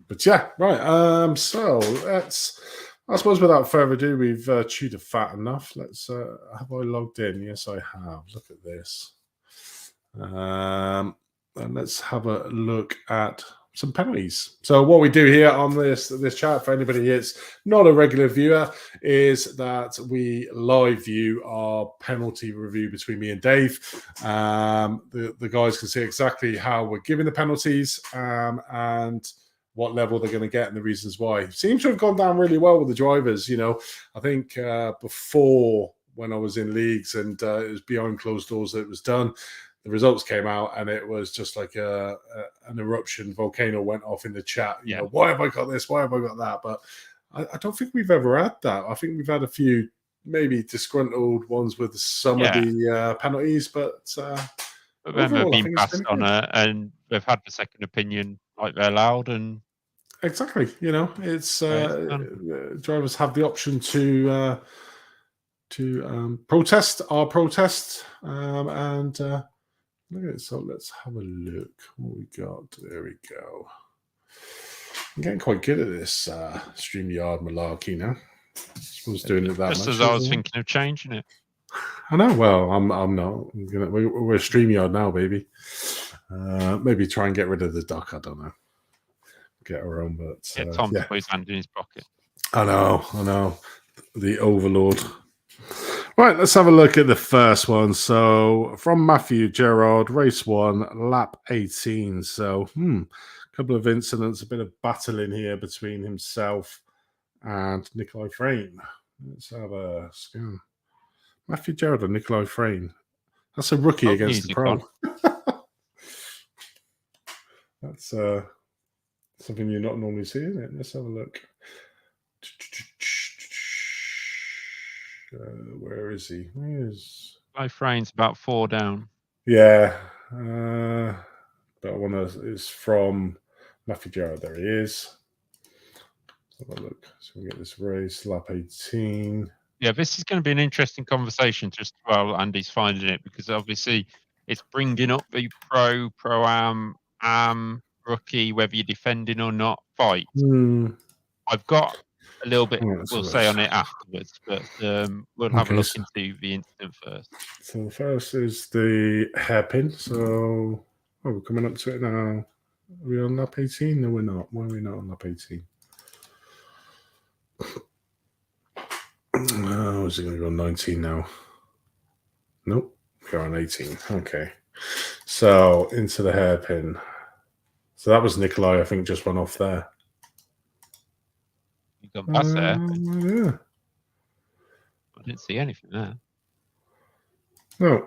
But yeah, right. So let's. I suppose without further ado, we've chewed the fat enough. Let's. Have I logged in? Yes, I have. Look at this. And let's have a look at some penalties. So what we do here on this chat, for anybody that's not a regular viewer, is that we live view our penalty review between me and Dave. The guys can see exactly how we're giving the penalties and what level they're going to get and the reasons why. Seems to have gone down really well with the drivers. I think before, when I was in leagues and it was behind closed doors that it was done, the results came out and it was just like an eruption. Volcano went off in the chat. You know, why have I got this? Why have I got that? But I don't think we've ever had that. I think we've had a few maybe disgruntled ones with some of the penalties, but then they've been passed on and they've had the second opinion like they're allowed. And exactly, it's drivers have the option to protest our protest and look at it. So let's have a look what we got. There we go. I'm getting quite good at this StreamYard malarkey now. I suppose doing it that just much, as I was thinking of changing it. I know. Well, I'm not. We're StreamYard now, baby. Maybe try and get rid of the duck. I don't know. Get our own, but Tom's put his hand in his pocket. I know. The overlord. Right, let's have a look at the first one. So from Matthew Gerard, race 1, lap 18. So a couple of incidents, a bit of battling here between himself and Nikolai Frayne. Let's have a scan. Matthew Gerard and Nikolai Frayne. That's a rookie against the pro. That's something you're not normally see, isn't it? Let's have a look. Where is he? Nikolai Frayne's about 4 down. Yeah. That one is from Matthew Gerard. There he is. Let's have a look. So we get this race, lap 18. Yeah, this is going to be an interesting conversation just while Andy's finding it, because obviously it's bringing up the pro-am, rookie, whether you're defending or not, fight. I've got a little bit we'll say on it afterwards, but we'll have a look into the incident first. So first is the hairpin. So we're coming up to it now. Are we on lap 18? No, we're not. Why are we not on lap 18? Oh, is he going to go 19 now? Nope. Go on 18. Okay. So into the hairpin. So that was Nikolai, I think, just went off there. You've gone past there. Yeah. I didn't see anything there. No.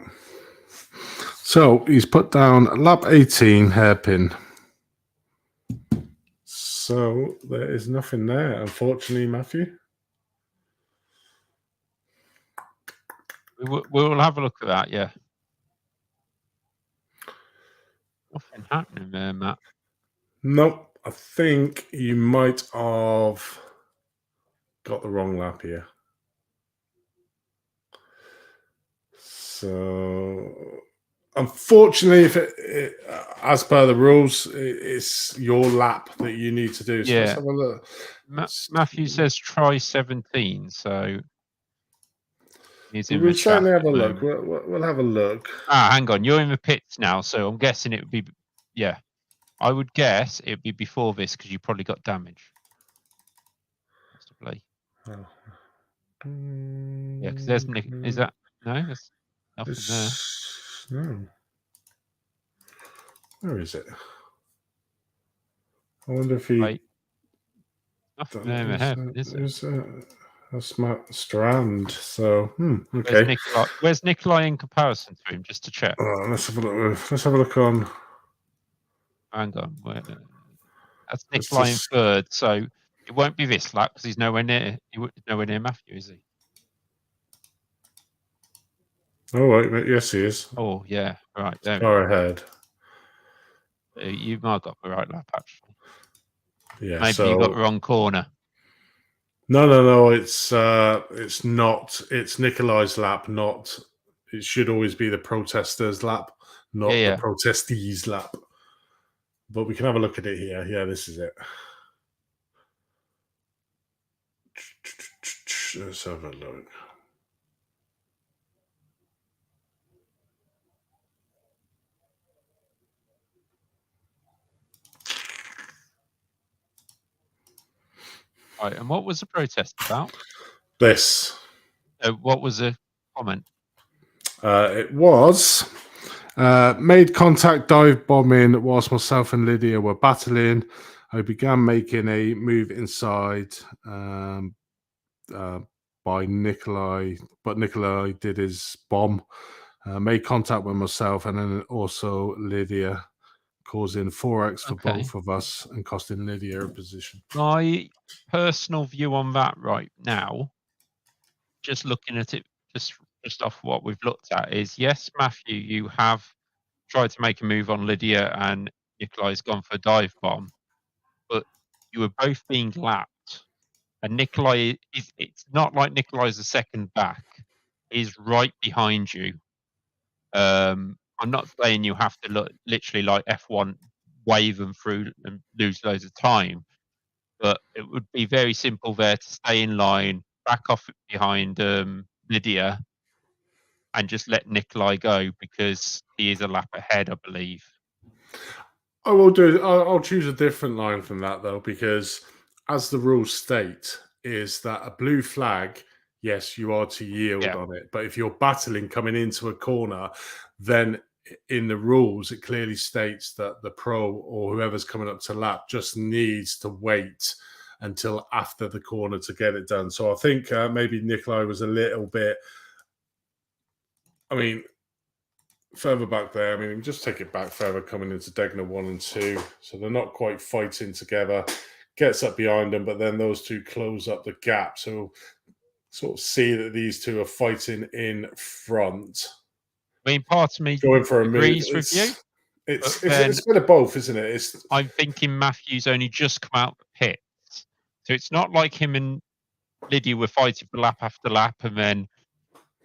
So he's put down lap 18 hairpin. So there is nothing there, unfortunately, Matthew. We'll have a look at that, yeah. Nothing happening there, Matt. Nope. I think you might have got the wrong lap here. So, unfortunately, if it as per the rules, it's your lap that you need to do. So let's Yeah. have a look. Matthew says try 17, so he's in We'll the certainly chat have a at the look. moment. We'll have a look. Hang on. You're in the pits now, so I'm guessing it would be, yeah. I would guess it'd be before this because you probably got damage. Possibly. Oh. Yeah, because there's is that no? There's nothing there. No. Where is it? I wonder if he. Right. Nothing there in the hairpin, is it? That's Matt Strand. So, okay. Where's Nikolai in comparison to him? Just to check. Let's have a look. Let's have a look on. Hang on. That's Nikolai in third, so it won't be this lap because he's nowhere near. Nowhere near Matthew, is he? Oh wait, yes he is. Oh yeah, right there. Far ahead. You might have got the right lap actually. Yeah. Maybe you got the wrong corner. No. It's not. It's Nikolai's lap. Not. It should always be the protesters' lap, not the protestees' lap. But we can have a look at it here. Yeah, this is it. Let's have a look. Right, and what was the protest about? This. What was the comment? It was made contact dive bombing whilst myself and Lydia were battling. I began making a move inside by Nikolai, but Nikolai did his bomb. Made contact with myself and then also Lydia, causing 4x for both of us and costing Lydia a position. My personal view on that right now, just looking at it just off what we've looked at, is yes, Matthew, you have tried to make a move on Lydia and Nikolai's gone for a dive bomb, but you were both being lapped. And Nikolai it's not like Nikolai's a second back. He's right behind you. I'm not saying you have to literally like F1 wave them through and lose loads of time, but it would be very simple there to stay in line, back off behind Lydia, and just let Nikolai go because he is a lap ahead, I believe. I will do. I'll choose a different line from that though, because as the rules state, is that a blue flag, yes, you are to yield on it. But if you're battling coming into a corner, then in the rules, it clearly states that the pro or whoever's coming up to lap just needs to wait until after the corner to get it done. So I think maybe Nikolai was a little bit, I mean, further back there. I mean, just take it back further coming into Degner 1 and 2. So they're not quite fighting together. Gets up behind them, but then those two close up the gap. So sort of see that these two are fighting in front. I mean, part of me going for a agrees move. with you. It's a bit of both, isn't it? I'm thinking Matthew's only just come out the pits. So it's not like him and Lydia were fighting for lap after lap and then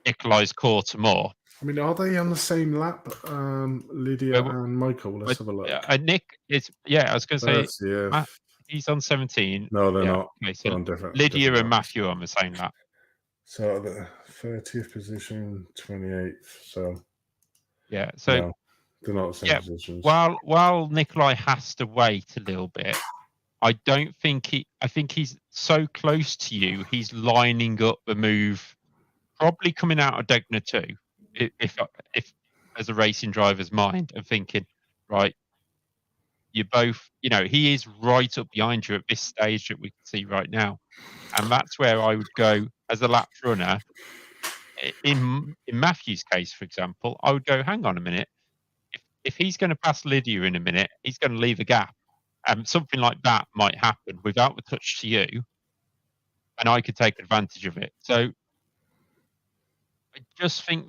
Nikolai's caught him more. I mean, are they on the same lap, Lydia and Michael? Let's have a look. Nick is, I was going to say, Matt, he's on 17. No, they're not. Okay, so on different, Lydia and Matthew are on the same lap. So the 30th position, 28th. So so no, they're not the same positions. While Nikolai has to wait a little bit, I don't think I think he's so close to you. He's lining up the move probably coming out of Degner 2, if as a racing driver's mind, and thinking, right, you both, he is right up behind you at this stage that we can see right now. And that's where I would go as a lap runner. In Matthew's case, for example, I would go, hang on a minute. If he's going to pass Lydia in a minute, he's going to leave a gap. Something like that might happen without the touch to you, and I could take advantage of it. So I just think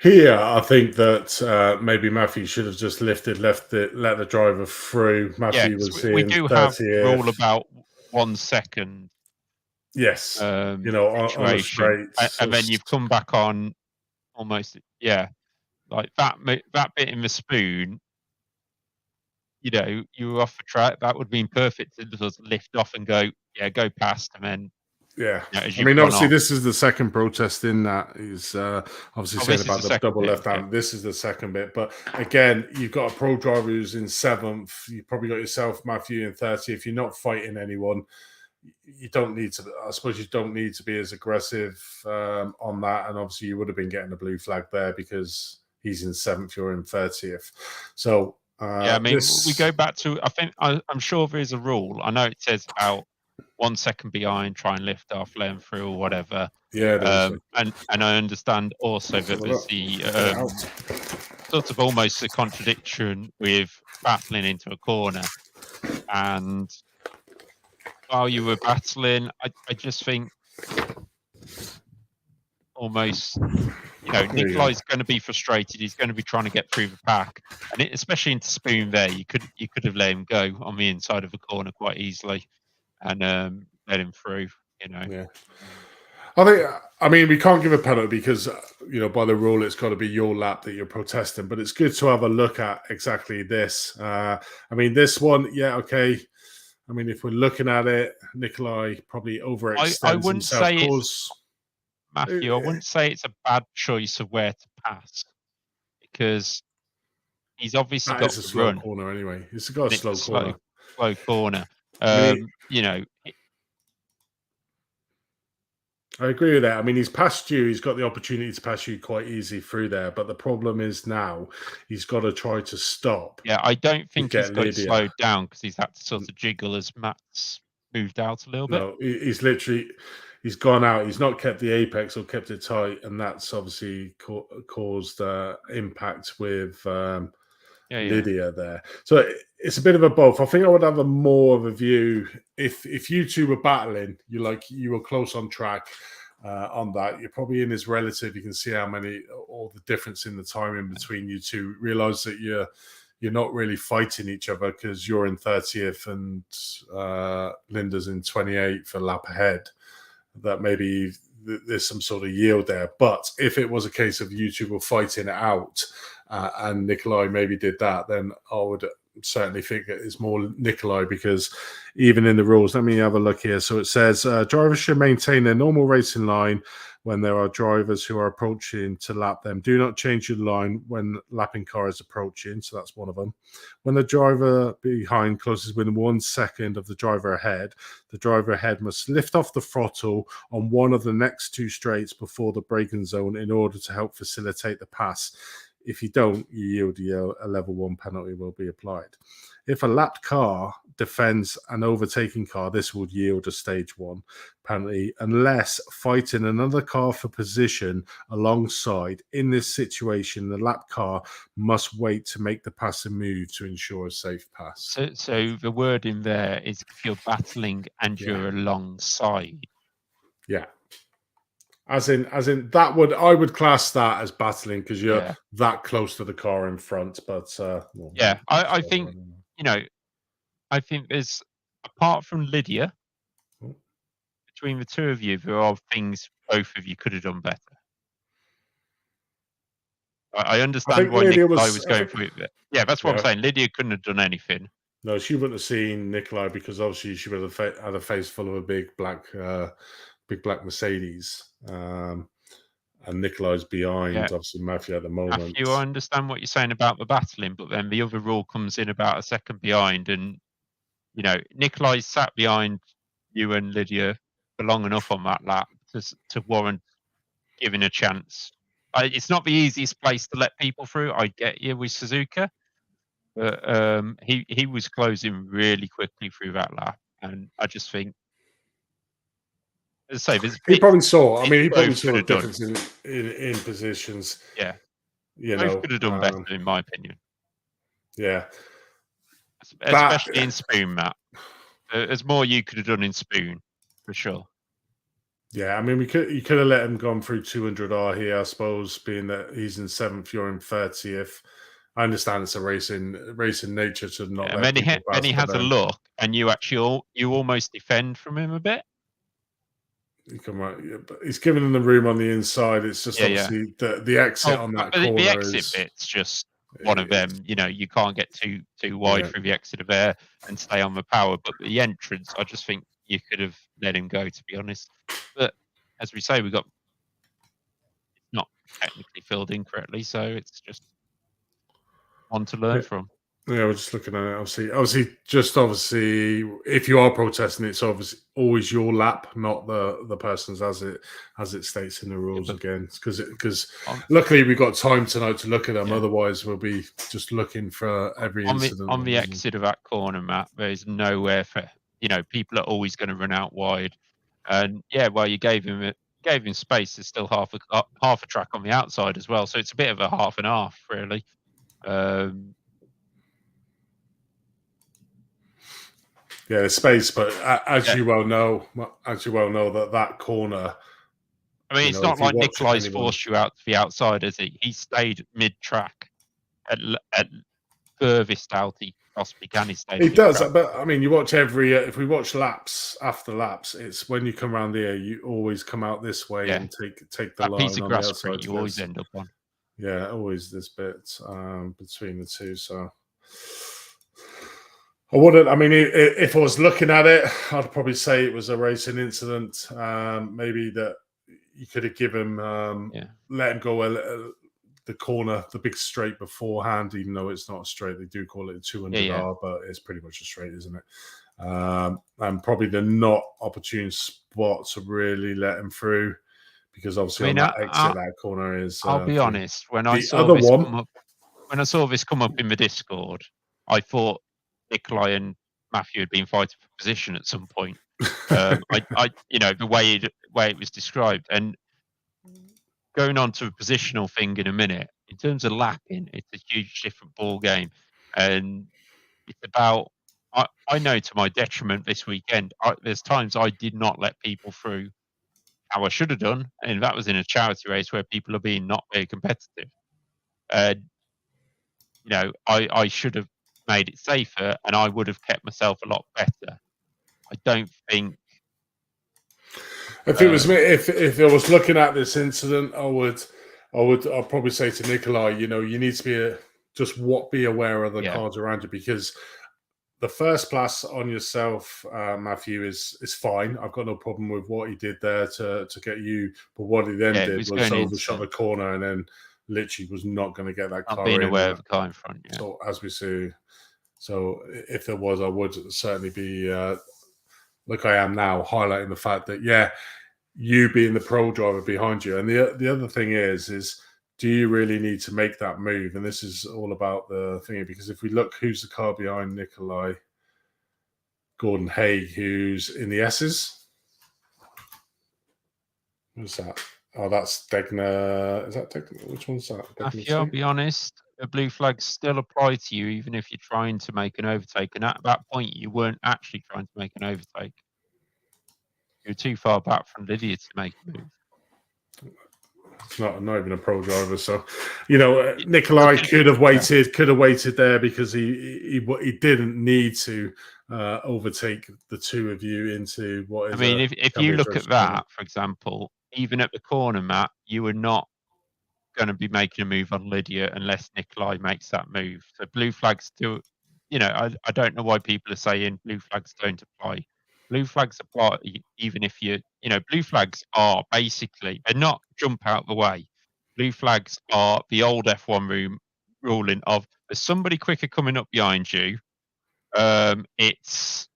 Here, I think that maybe Matthew should have just let the driver through. Matthew was we in do have 30th. a rule about 1 second. Yes, on a Situation, straight, and then you've come back on almost, like that bit in the spoon. You were off the track. That would have been perfect to just lift off and go past, and then as I mean, obviously, off. this is the second protest in that. He's obviously saying about the double bit, left hand. This is the second bit. But again, you've got a pro driver who's in 7th. You've probably got yourself, Matthew, in 30th. If you're not fighting anyone, you don't need to. I suppose you don't need to be as aggressive on that. And obviously, you would have been getting a blue flag there because he's in 7th. You're in 30th. So I mean, we go back to. I think I'm sure there is a rule. I know it says about 1 second behind, try and lift off, let him through, or whatever. And I understand also that there's the sort of almost a contradiction with battling into a corner. And while you were battling, I just think almost, Nikolai's going to be frustrated. He's going to be trying to get through the pack, and especially into spoon there, you could have let him go on the inside of the corner quite easily, and let him through. Yeah. I mean, we can't give a penalty because by the rule it's got to be your lap that you're protesting. But it's good to have a look at exactly this. I mean, this one, okay. I mean, if we're looking at it, Nikolai probably overextends I wouldn't himself. Say Matthew, I wouldn't say it's a bad choice of where to pass, because he's obviously got a the slow run. Corner anyway. It's got a slow corner. Slow corner. I agree with that. I mean, he's passed you. He's got the opportunity to pass you quite easy through there. But the problem is now he's got to try to stop. Yeah, I don't think he's got slowed down because he's had to sort of jiggle as Matt's moved out a little bit. No, he's gone out. He's not kept the apex or kept it tight. And that's obviously caused impact with Lydia there. So it's a bit of a both. I think I would have more of a view if you two were battling. You were close on track on that. You're probably in his relative. You can see all the difference in the timing between you two. Realize that you're not really fighting each other because you're in 30th and Linda's in 28th for lap ahead. That maybe there's some sort of yield there. But if it was a case of you two were fighting it out and Nikolai maybe did that, then I would certainly think it's more Nikolai, because even in the rules, let me have a look here. So it says drivers should maintain their normal racing line when there are drivers who are approaching to lap them. Do not change your line when lapping car is approaching. So that's one of them. When the driver behind closes within 1 second of the driver ahead must lift off the throttle on one of the next 2 straights before the braking zone in order to help facilitate the pass. If you don't, you yield a level 1 penalty will be applied. If a lapped car defends an overtaking car, this would yield a stage 1 penalty unless fighting another car for position alongside. In this situation, the lapped car must wait to make the passer move to ensure a safe pass. So the word in there is if you're battling and you're alongside. Yeah. As in that I would class that as battling because you're that close to the car in front. But I think I think there's, apart from Lydia, between the two of you, there are things both of you could have done better. I understand why Nikolai was going for it. Yeah, that's what I'm saying. Lydia couldn't have done anything. No, she wouldn't have seen Nikolai because obviously she would have had a face full of a big black Mercedes. And Nikolai's behind, obviously, Matthew at the moment. Matthew, I understand what you're saying about the battling, but then the other rule comes in about a second behind, and Nikolai's sat behind you and Lydia for long enough on that lap to warrant giving a chance. It's not the easiest place to let people through. I get you with Suzuka, but he was closing really quickly through that lap, and I just think, as I say, there's He probably saw. I mean, he probably both saw could the have done. difference in positions. Yeah, You both know, could have done better, in my opinion, yeah. especially in spoon, Matt. There's more you could have done in spoon, for sure. Yeah, I mean, you could have let him gone through 200R here, I suppose, being that he's in 7th, you're in 30th. I understand it's a racing nature to not Yeah, let people pass. then he has a look, and you almost defend from him a bit. But he's giving him the room on the inside. It's just obviously the exit on that corner. The exit bit's just one of them. You know, you can't get too wide through the exit of air and stay on the power. But the entrance, I just think you could have let him go, to be honest. But as we say, it's not technically filled in correctly, so it's just one to learn from. Yeah, we're just looking at it. Obviously, if you are protesting, it's obviously always your lap, not the person's, as it states in the rules again. Because luckily we've got time tonight to look at them. Otherwise, we'll be just looking for every incident. On the exit of that corner, Matt, there's nowhere for people are always going to run out wide. And well, you gave him space. There's still half a track on the outside as well, so it's a bit of a half and half, really. Yeah, there's space, but as you well know, that corner. I mean, it's not like Nikolai's forced you out to the outside, has he? He stayed mid-track at furthest out he possibly can. He stayed. It does, but I mean, you watch if we watch laps after laps, it's when you come around here, you always come out this way and take the line piece of on grass the outside. You always end up on. Yeah, always this bit between the two. So I wouldn't. I mean, if I was looking at it, I'd probably say it was a racing incident. Maybe that you could have given let him go the corner, the big straight beforehand, even though it's not a straight. They do call it a 200R, but it's pretty much a straight, isn't it? And probably the not opportune spot to really let him through, because obviously on that exit, that corner is. I'll be honest. When I saw this come up in the Discord, I thought Nikolai and Matthew had been fighting for position at some point. The way it was described, and going on to a positional thing in a minute. In terms of lapping, it's a huge different ball game, and it's about. I know to my detriment this weekend. There's times I did not let people through how I should have done, and that was in a charity race where people are being not very competitive. I should have made it safer, and I would have kept myself a lot better. I don't think. If it was me, if I was looking at this incident, I'd probably say to Nikolai, you need to be aware of the cars around you, because the first pass on yourself, Matthew, is fine. I've got no problem with what he did there to get you, but what he then did was overshot the corner and then literally was not going to get that car in. Being aware of the car in front, So as we see, if there was, I would certainly be like I am now, highlighting the fact that you being the pro driver behind you, and the other thing is do you really need to make that move? And this is all about the thing, because if we look, who's the car behind Nikolai? Gordon Haig, who's in the S's. Who's that? Oh, that's Degner. Is that Degner? Which one's that? Matthew, I'll be honest, the blue flags still apply to you, even if you're trying to make an overtake. And at that point, you weren't actually trying to make an overtake. You're too far back from Lydia to make a move. It's not even a pro driver, so Nikolai could have waited there, because he didn't need to overtake the two of you into what is. I mean, if you look at that, for example, even at the corner, Matt, you were not going to be making a move on Lydia unless Nikolai makes that move. So blue flags still, I don't know why people are saying blue flags don't apply. Blue flags apply even if blue flags are basically, they're not jump out the way. Blue flags are the old F1 ruling of there's somebody quicker coming up behind you. It's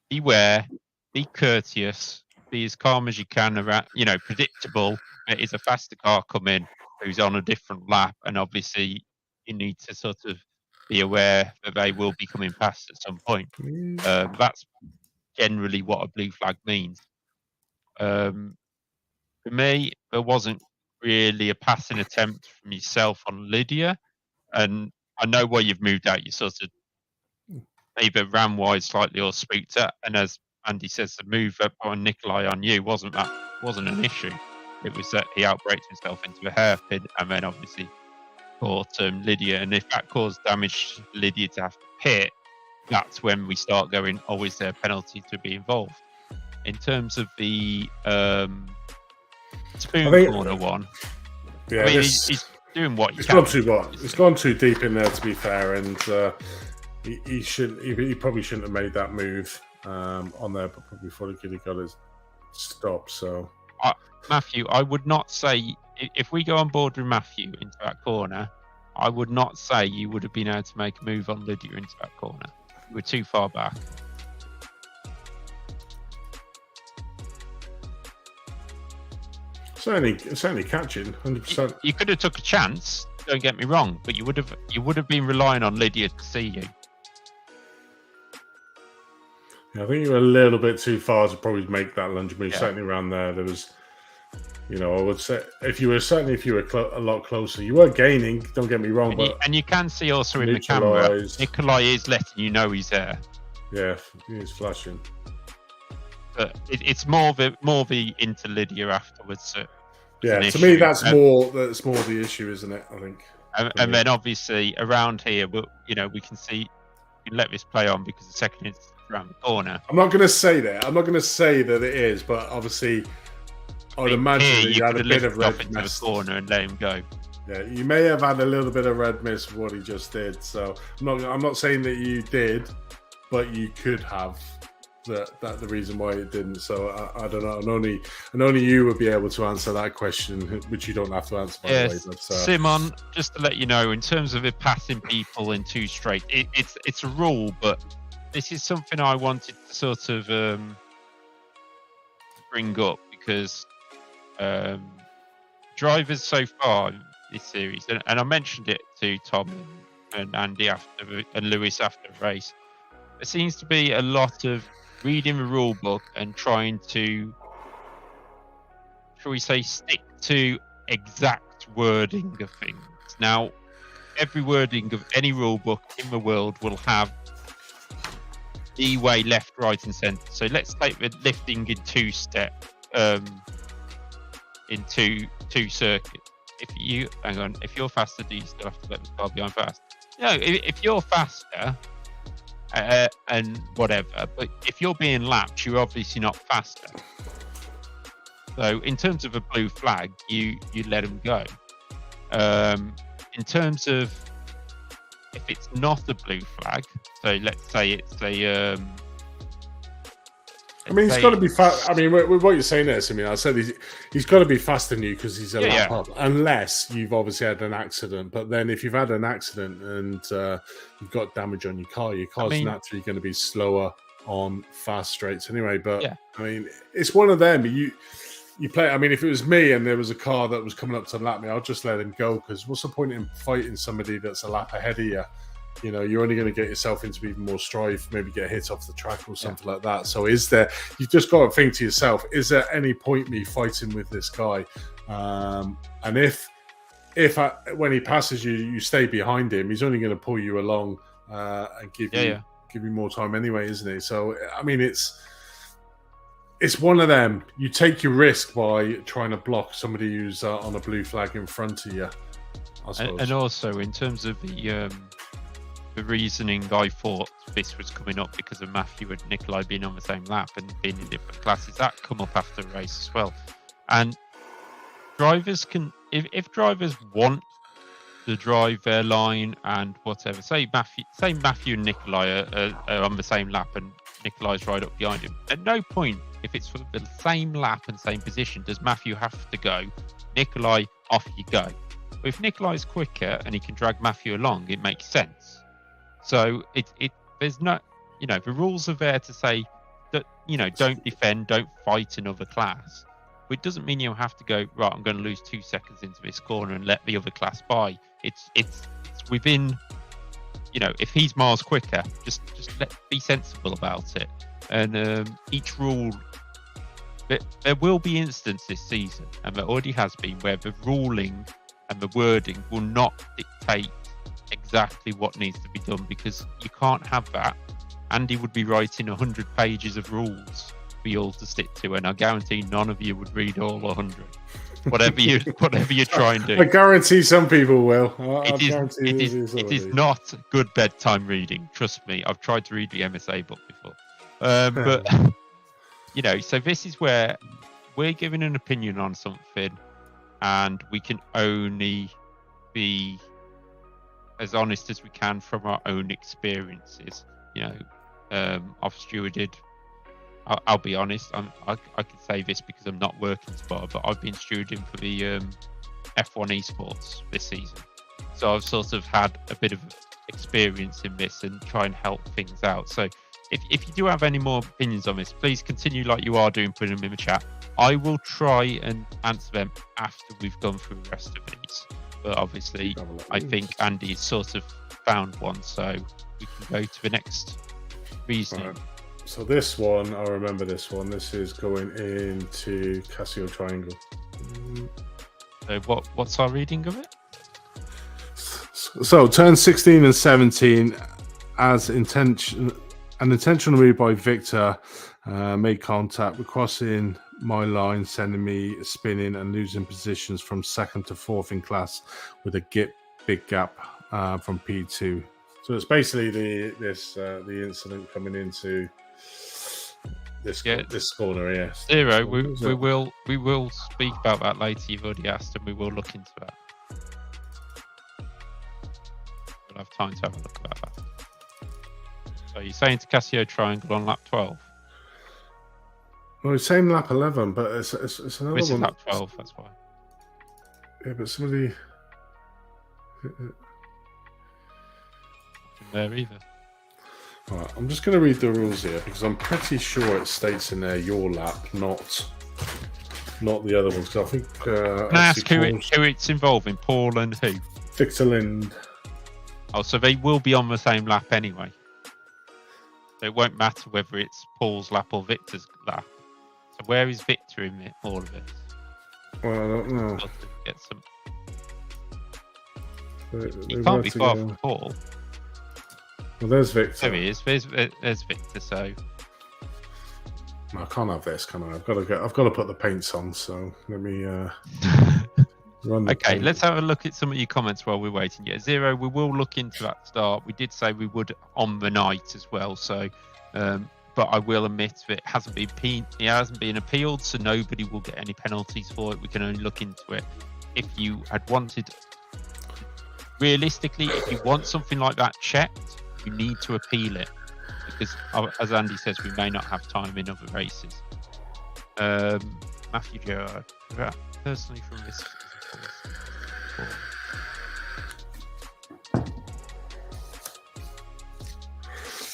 beware, be courteous, be as calm as you can around, predictable. It is a faster car coming who's on a different lap, and obviously you need to sort of be aware that they will be coming past at some point. That's generally what a blue flag means. For me, there wasn't really a passing attempt from yourself on Lydia, and I know why you've moved out. You sort of either ran wide slightly or spooked it, and as Andy says, the move up on Nikolai on you wasn't an issue. It was that he outbraked himself into a hairpin, and then obviously caught Lydia. And if that caused damage to Lydia to have to pit, that's when we start going, oh, is there a penalty to be involved? In terms of the spoon corner one, yeah, I mean, he's doing what it's gone too what? It's gone too deep in there, to be fair, and he probably shouldn't have made that move on there, but probably thought he could have got his stop. So, Matthew, I would not say, if we go on board with Matthew into that corner, I would not say you would have been able to make a move on Lydia into that corner. You were too far back. Certainly catching 100%. You could have took a chance. Don't get me wrong, but you would have been relying on Lydia to see you. Yeah, I think you were a little bit too far to probably make that lunge move. Yeah. Certainly around there was, I would say if you were a lot closer, you were gaining. Don't get me wrong, and you can see also in the camera, Nikolai is letting you know he's there. Yeah, he's flashing. But it's more the into Lydia afterwards. Yeah, to me that's more the issue, isn't it? I think. And then obviously around here, we can see, you can let this play on because the second is around the corner. I'm not going to say that. I'm not going to say that it is, but obviously, I would imagine that you had a bit of red mist the corner and let him go. Yeah, you may have had a little bit of red mist for what he just did. So I'm not saying that you did, but you could have. That the reason why it didn't. So I don't know. And only you would be able to answer that question, which you don't have to answer. By the way, but, Simon, just to let you know, in terms of it passing people in two straight, it's a rule, but this is something I wanted to sort of bring up because drivers so far in this series, and I mentioned it to Tom and Andy and Lewis after the race. There seems to be a lot of reading the rule book and trying to, shall we say, stick to exact wording of things. Now, every wording of any rule book in the world will have leeway left, right, and centre. So let's take the lifting in two-step, in two circuits. If you're faster, do you still have to let the car behind fast? No, if you're faster. And whatever, but if you're being lapped, you're obviously not faster. So in terms of a blue flag, you let them go. In terms of if it's not a blue flag, so let's say it's a he's got to be fast. I mean, with what you're saying there, Simeon, I said he's got to be faster than you because he's a lap up, unless you've obviously had an accident. But then if you've had an accident and you've got damage on your car's naturally going to be slower on fast straights anyway. But I mean, it's one of them. You play. I mean, if it was me and there was a car that was coming up to lap me, I'd just let him go because what's the point in fighting somebody that's a lap ahead of you? You're only going to get yourself into even more strife, maybe get hit off the track or something like that. So you've just got to think to yourself, is there any point me fighting with this guy? And if when he passes you, you stay behind him, he's only going to pull you along and give you more time anyway, isn't he? So, I mean, it's one of them. You take your risk by trying to block somebody who's on a blue flag in front of you, I suppose. And also, in terms of the reasoning, I thought this was coming up because of Matthew and Nikolai being on the same lap and being in different classes. That come up after the race as well. And drivers can, if drivers want to drive their line and whatever, say Matthew and Nikolai are on the same lap and Nikolai's right up behind him. At no point, if it's for the same lap and same position, does Matthew have to go. Nikolai, off you go. But if Nikolai's quicker and he can drag Matthew along, it makes sense. So there's no, the rules are there to say don't defend, don't fight another class. But it doesn't mean you have to go, right, I'm going to lose 2 seconds into this corner and let the other class by. It's within, if he's miles quicker, just be sensible about it. And each rule, there will be instances this season, and there already has been, where the ruling and the wording will not dictate exactly what needs to be done, because you can't have that. Andy would be writing 100 pages of rules for you all to stick to, and I guarantee none of you would read all 100. Whatever you try and do. I guarantee some people will. It is not good bedtime reading. Trust me, I've tried to read the MSA book before. But so this is where we're giving an opinion on something, and we can only be as honest as we can from our own experiences. I've stewarded. I'll be honest. I can say this because I'm not working tomorrow, but I've been stewarding for the F1 esports this season, so I've sort of had a bit of experience in this and try and help things out. So if you do have any more opinions on this, please continue like you are doing, putting them in the chat. I will try and answer them after we've gone through the rest of these. But obviously, I think Andy's sort of found one, so we can go to the next reasoning. Right. So this one, I remember this one. This is going into Casio Triangle. So what's our reading of it? So turn 16 and 17 as an intentional move by Victor made contact with crossing my line, sending me spinning and losing positions from second to fourth in class with a big gap from P2. So it's basically the incident coming into this corner. Yes, Zero. We will speak about that later. You've already asked, and we will look into that. We'll have time to have a look about that. So you're saying to Casio Triangle on lap 12? Well, it's same lap 11, but it's another This one. is lap 12. That's why. Yeah, but somebody. There either. Right, I'm just going to read the rules here because I'm pretty sure it states in there your lap, not the other ones. Because I think. Can I ask who it's involving? Paul and who? Victor Lind. Oh, so they will be on the same lap anyway. So it won't matter whether it's Paul's lap or Victor's lap. So where is Victor in all of this? Well, I don't know. Get some. He can't be far from Paul. Well, there's Victor. There he is. There's Victor. So I can't have this, can I? I've got to put the paints on. So let me run. Okay, let's have a look at some of your comments while we're waiting. Yeah, Zero. We will look into that start. We did say we would on the night as well. So, but I will admit that it hasn't been appealed, so nobody will get any penalties for it. We can only look into it. If you had wanted, realistically, if you want something like that checked, you need to appeal it, because as Andy says, we may not have time in other races. Matthew Gerard, personally from this.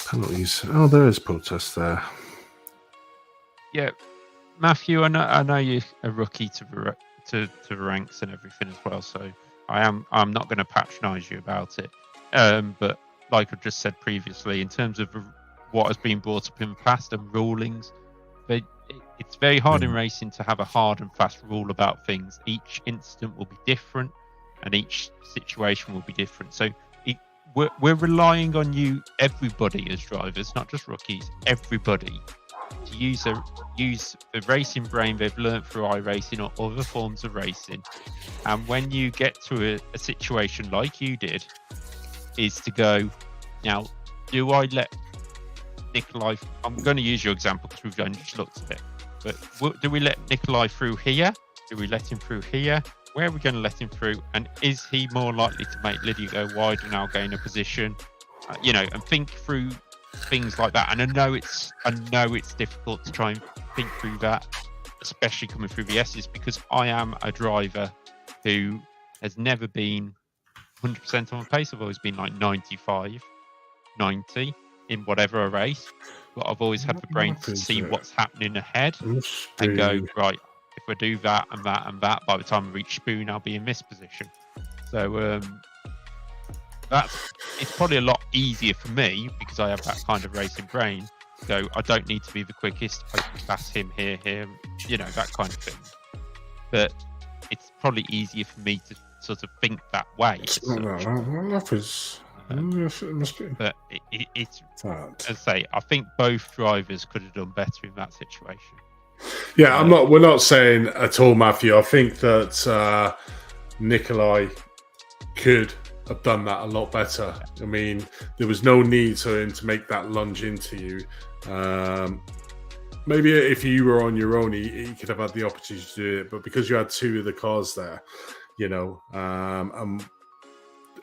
Penalties. Oh, there is protest there. Yeah, Matthew, I know you're a rookie to the ranks and everything as well, so I'm not going to patronise you about it. But like I just said previously, in terms of what has been brought up in the past and rulings, it's very hard in racing to have a hard and fast rule about things. Each incident will be different, and each situation will be different. So we're relying on you, everybody, as drivers, not just rookies, everybody, to use the racing brain they've learned through iRacing or other forms of racing. And when you get to a situation like you did, is to go, now, do I let Nikolai, I'm going to use your example because we've only just looked at it, but do we let Nikolai through here? Do we let him through here? Where are we going to let him through? And is he more likely to make Lydia go wide and now gain a position? And think through things like that. And I know it's difficult to try and think through that, especially coming through the S's, because I am a driver who has never been 100% on the pace. I've always been like 95, 90 in whatever a race. but I've always had the brain to see what's happening ahead Must and go, be- right, if we do that and that and that, by the time I reach spoon, I'll be in this position. So it's probably a lot easier for me because I have that kind of racing brain. So I don't need to be the quickest. I can pass him here, that kind of thing. But it's probably easier for me to sort of think that way. It's not that is. Yes, it must be. But it's, That. as I say, I think both drivers could have done better in that situation. Yeah, we're not saying at all, Matthew. I think that Nikolai could have done that a lot better. I mean, there was no need for him to make that lunge into you. Maybe if you were on your own, he could have had the opportunity to do it, but because you had two of the cars there,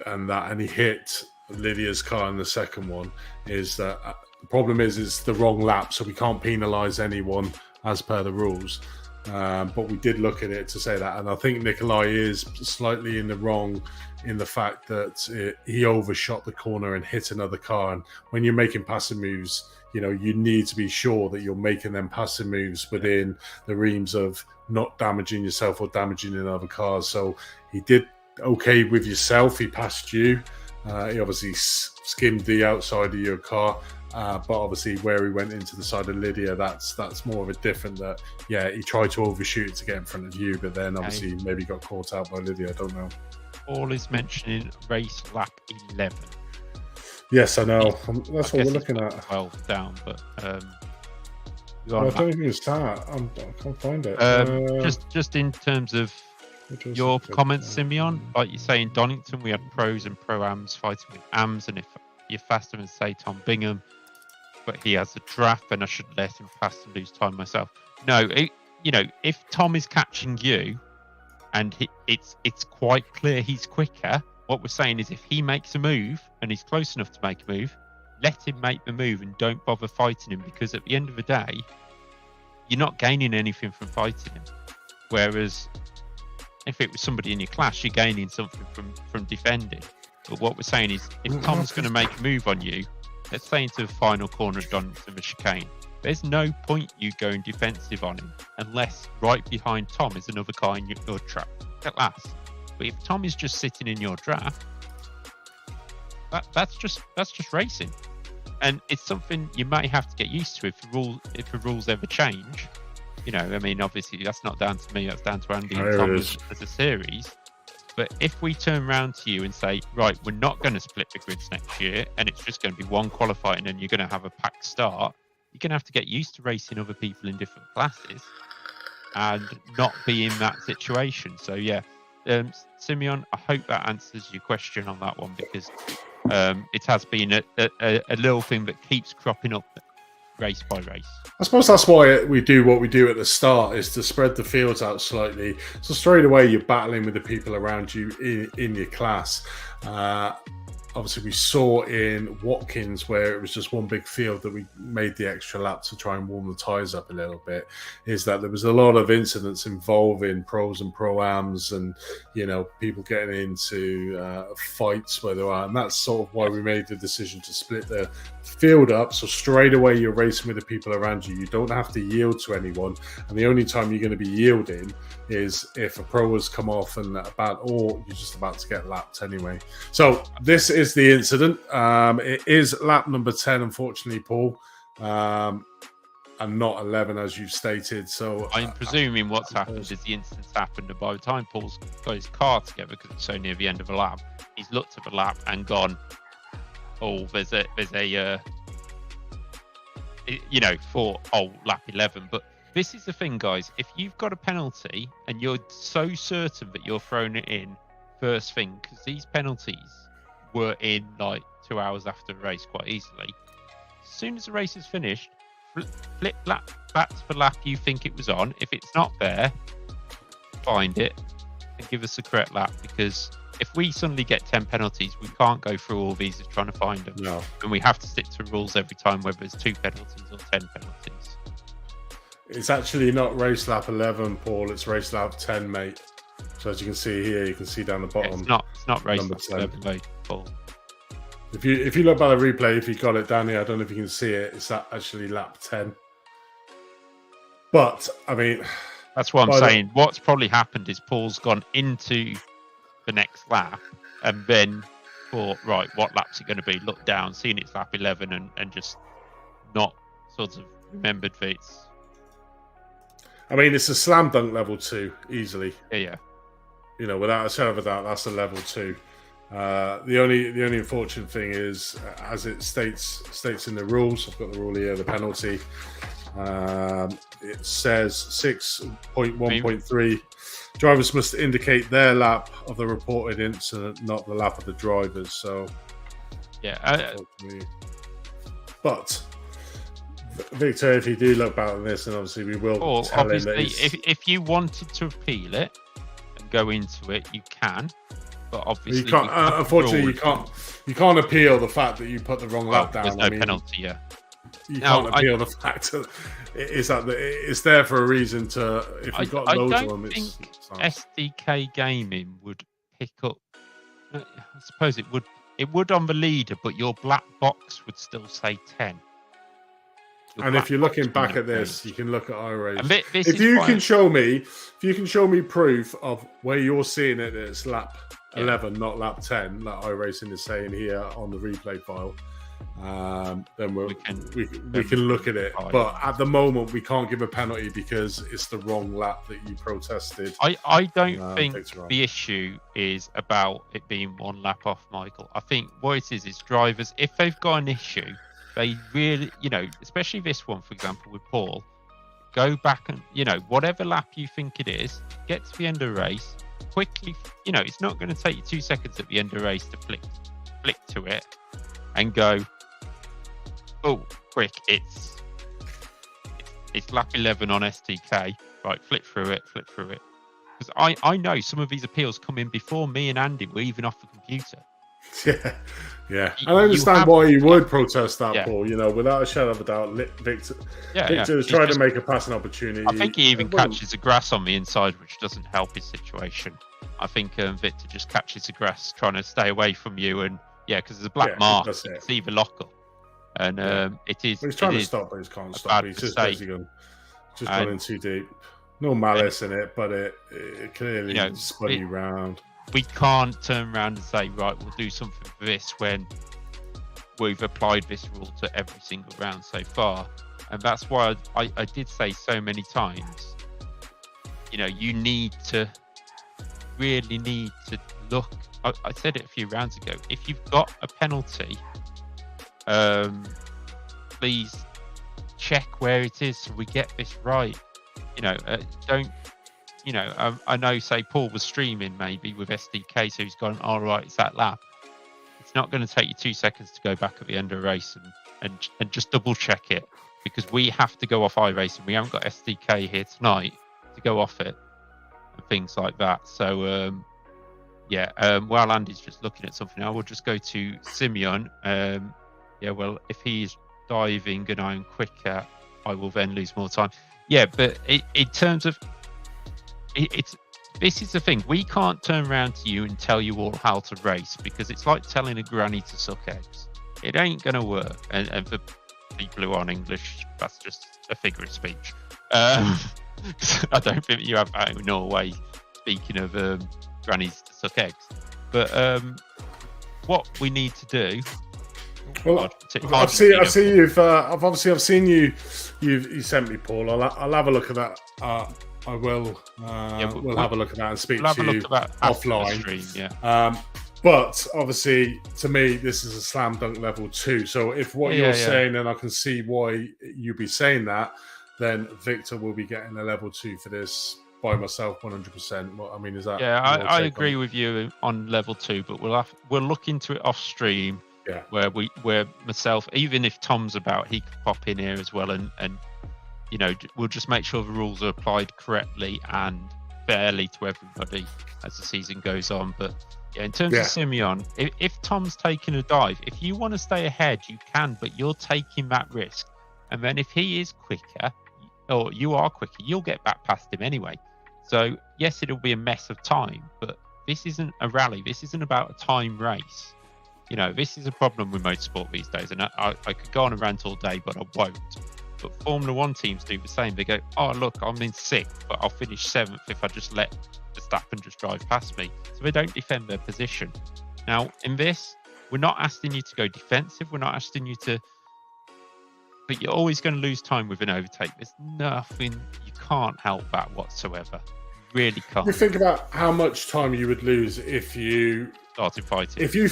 and he hit Lydia's car in the second one, is that the problem is it's the wrong lap, so we can't penalise anyone as per the rules. But we did look at it to say that, and I think Nikolai is slightly in the wrong in the fact that he overshot the corner and hit another car. And when you're making passing moves, you need to be sure that you're making them passing moves within the reams of not damaging yourself or damaging another car. So he did okay with yourself. He passed you. He obviously skimmed the outside of your car. But obviously where he went into the side of Lydia, that's more of a different that, he tried to overshoot to get in front of you, but then obviously maybe got caught out by Lydia. I don't know. Paul is mentioning race lap 11. Yes, I know. That's what we're looking at. 12 down, but I don't think it's that. I can't find it. Just in terms of your comments, Simeon, like you say in Donington, we had pros and pro-ams fighting with AMs, and if you're faster than, say, Tom Bingham, but he has a draft, then I should let him pass and lose time myself. No, if Tom is catching you, and it's quite clear he's quicker, what we're saying is if he makes a move and he's close enough to make a move, let him make the move and don't bother fighting him, because at the end of the day, you're not gaining anything from fighting him. Whereas if it was somebody in your class, you're gaining something from defending. But what we're saying is, if Tom's going to make a move on you, let's say into the final corner of Donington with chicane, there's no point you going defensive on him unless right behind Tom is another car in your trap at last. But if Tom is just sitting in your draft, that's just racing, and it's something you may have to get used to if the rules ever change. I mean, obviously that's not down to me; that's down to Andy and Tom as a series. But if we turn around to you and say, right, we're not going to split the grids next year, and it's just going to be one qualifying, and you're going to have a packed start, you're going to have to get used to racing other people in different classes and not be in that situation. So, Simeon, I hope that answers your question on that one, because it has been a little thing that keeps cropping up race by race. I suppose that's why we do what we do at the start, is to spread the fields out slightly. So straight away, you're battling with the people around you in your class. Obviously, we saw in Watkins, where it was just one big field, that we made the extra lap to try and warm the tyres up a little bit, is that there was a lot of incidents involving pros and pro-ams and, people getting into fights where they are. And that's sort of why we made the decision to split the field up. So straight away, you're racing with the people around you. You don't have to yield to anyone. And the only time you're going to be yielding is if a pro has come off and or you're just about to get lapped anyway. So this is the incident. It is lap number 10, unfortunately, Paul, and not 11, as you've stated. So I'm presuming what's happened is the incident's happened, and by the time Paul's got his car together, because it's so near the end of a lap, he's looked at the lap and gone, there's a for lap 11. But this is the thing, guys. If you've got a penalty and you're so certain that you're throwing it in first thing, because these penalties were in like 2 hours after the race quite easily. As soon as the race is finished, flip back to the lap you think it was on. If it's not there, find it and give us the correct lap, because if we suddenly get 10 penalties, we can't go through all these of trying to find them. No. And we have to stick to rules every time, whether it's 2 penalties or 10 penalties. It's actually not race lap 11, Paul. It's race lap 10, mate. So as you can see here, you can see down the bottom. It's not race lap 11, Paul. If you look by the replay, if you got it down here, I don't know if you can see it. It's actually lap 10. But I mean, that's what I'm saying. What's probably happened is Paul's gone into the next lap and then thought, right, what lap's it going to be? Looked down, seen it's lap 11, and just not sort of remembered that it's. I mean, it's a slam dunk level 2 easily. Yeah. You know, without a shadow of a doubt, that's a level 2. The only unfortunate thing is, as it states in the rules, I've got the rule here, the penalty. It says 6.1.3. Drivers must indicate their lap of the reported incident, not the lap of the drivers. So, yeah. But Victor, if you do look back on this, and obviously we will. Or obviously, if you wanted to appeal it and go into it, you can. But obviously, you can't. Unfortunately, you can't appeal the fact that you put the wrong lap down. There's no penalty. Yeah. You can't appeal the fact that it's there for a reason. To if you've got loads of them, I don't think SDK Gaming would pick up. I suppose it would. It would on the leader, but your black box would still say 10. And if you're looking back at this, you can look at iRace. If you can show me proof of where you're seeing it, it's lap 11, not lap 10, like iRacing is saying here on the replay file. Then we can look at it. But at the moment, we can't give a penalty because it's the wrong lap that you protested. I don't think the issue is about it being one lap off, Michael. I think what it is drivers, if they've got an issue, they really, especially this one, for example, with Paul, go back and, whatever lap you think it is, get to the end of the race, quickly, it's not going to take you 2 seconds at the end of the race to flick to it and go, oh, quick, it's lap 11 on STK, right, flip through it. Because I know some of these appeals come in before me and Andy were even off the computer. Yeah. I understand why you would protest that, Paul. Without a shadow of a doubt, Victor is trying to make a passing opportunity. I think he even catches the grass on the inside, which doesn't help his situation. I think Victor just catches the grass, trying to stay away from you, and because there's a black mark, it's either lock up, and it is. He's trying to stop, but he can't stop. He's just basically gone in too deep. No malice in it, but it clearly spun you round. We can't turn around and say, right, we'll do something for this when we've applied this rule to every single round so far. And that's why I did say so many times, you really need to look. I said it a few rounds ago. If you've got a penalty, please check where it is so we get this right. Don't. I know, say, Paul was streaming maybe with SDK, so he's gone, all right, it's that lap. It's not going to take you 2 seconds to go back at the end of the race and just double check it, because we have to go off iRacing. We haven't got SDK here tonight to go off it and things like that. So, while Andy's just looking at something, I will just go to Simeon. Well, if he's diving and I'm quicker, I will then lose more time. Yeah, but in terms of... This is the thing. We can't turn around to you and tell you all how to race, because it's like telling a granny to suck eggs. It ain't going to work. And for people who aren't English, that's just a figure of speech. I don't think you have that in Norway, speaking of grannies to suck eggs. But what we need to do... Well, I've seen you. You've sent me, Paul. I'll have a look at that. I will. We'll have a look at that and speak to you offline. Stream, but obviously, to me, this is a slam dunk level 2. So if what you're saying, and I can see why you'd be saying that, then Victor will be getting a level 2 for this by myself, 100%. Well, I mean, is that? Yeah, I agree with you on level 2, but we'll look into it off stream. Yeah. Where myself, even if Tom's about, he could pop in here as well, and we'll just make sure the rules are applied correctly and fairly to everybody as the season goes on. But in terms of Simeon, if Tom's taking a dive, if you want to stay ahead, you can, but you're taking that risk. And then if he is quicker, or you are quicker, you'll get back past him anyway. So yes, it'll be a mess of time, but this isn't a rally. This isn't about a time race. You know, this is a problem with motorsport these days, and I could go on a rant all day, but I won't. But Formula One teams do the same. They go, oh, look, I'm in 6th, but I'll finish 7th if I just let Verstappen just drive past me. So they don't defend their position. Now, in this, we're not asking you to go defensive. We're not asking you to... But you're always going to lose time with an overtake. There's nothing... You can't help that whatsoever. You really can't. You think about how much time you would lose if you... started fighting. If you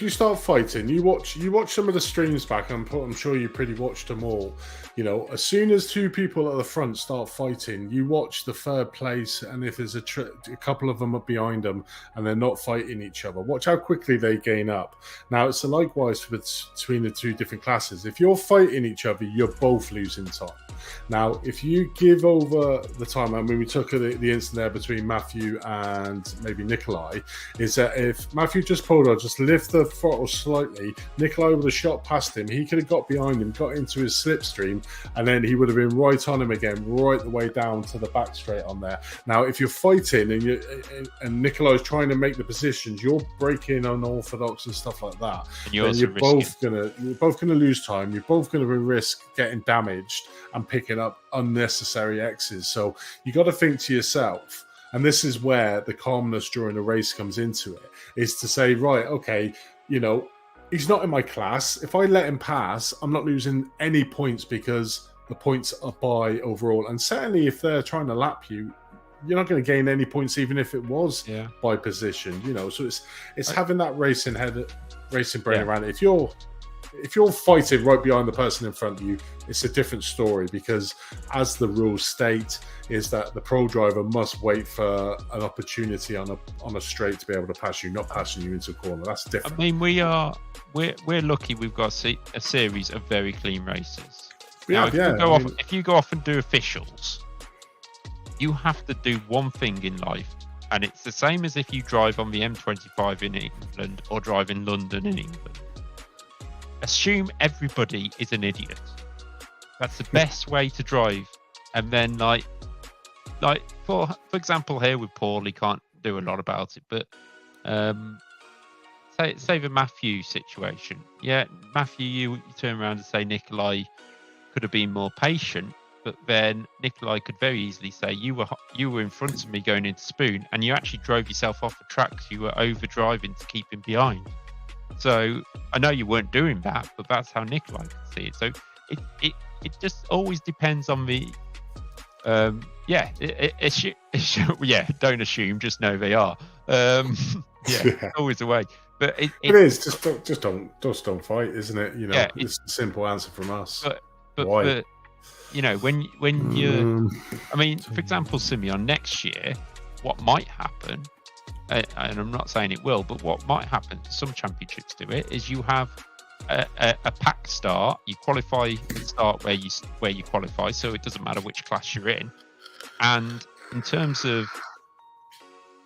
start fighting, you watch some of the streams back. I'm sure you pretty watched them all. You know, as soon as 2 people at the front start fighting, you watch the third place, and if there's a couple of them are behind them and they're not fighting each other, watch how quickly they gain up. Now it's likewise between the 2 different classes. If you're fighting each other, you're both losing time. Now, if you give over the time, I mean, we took the incident there between Matthew and maybe Nikolai, is that if Matthew just pulled on, just lift the throttle slightly, Nikolai would have shot past him. He could have got behind him, got into his slipstream, and then he would have been right on him again, right the way down to the back straight on there. Now, if you're fighting and Nikolai's trying to make the positions, you're breaking unorthodox and stuff like that. And you're both gonna lose time. You're both gonna risk getting damaged and picking up unnecessary X's. So you got to think to yourself, and this is where the calmness during a race comes into it, is to say, right, okay, you know, he's not in my class. If I let him pass, I'm not losing any points because the points are by overall. And certainly if they're trying to lap you, you're not going to gain any points, even if it was by position, you know. So it's having that racing brain around it. If you're fighting right behind the person in front of you, it's a different story, because as the rules state, is that the pro driver must wait for an opportunity on a straight to be able to pass you, not passing you into a corner. That's different. I mean, we're lucky we've got a series of very clean races. If you go off and do officials, you have to do one thing in life, and it's the same as if you drive on the M25 in England or drive in London in England. Assume everybody is an idiot. That's the best way to drive. And then, like for example, here with Paul, he can't do a lot about it. But say the Matthew situation. Yeah, Matthew, you turn around and say Nikolai could have been more patient, but then Nikolai could very easily say you were in front of me going into Spoon, and you actually drove yourself off the track because you were overdriving to keep him behind. So I know you weren't doing that, but that's how Nikolai can see it. So it just always depends on the don't assume, just know they are. Always a way. But it is just don't fight, isn't it? You know, it's a simple answer from us. But why? But, you know, when you, I mean, for example, Simeon, next year, what might happen? And I'm not saying it will, but what might happen, some championships do it, is you have a pack start. You qualify and start where you qualify, so it doesn't matter which class you're in. And in terms of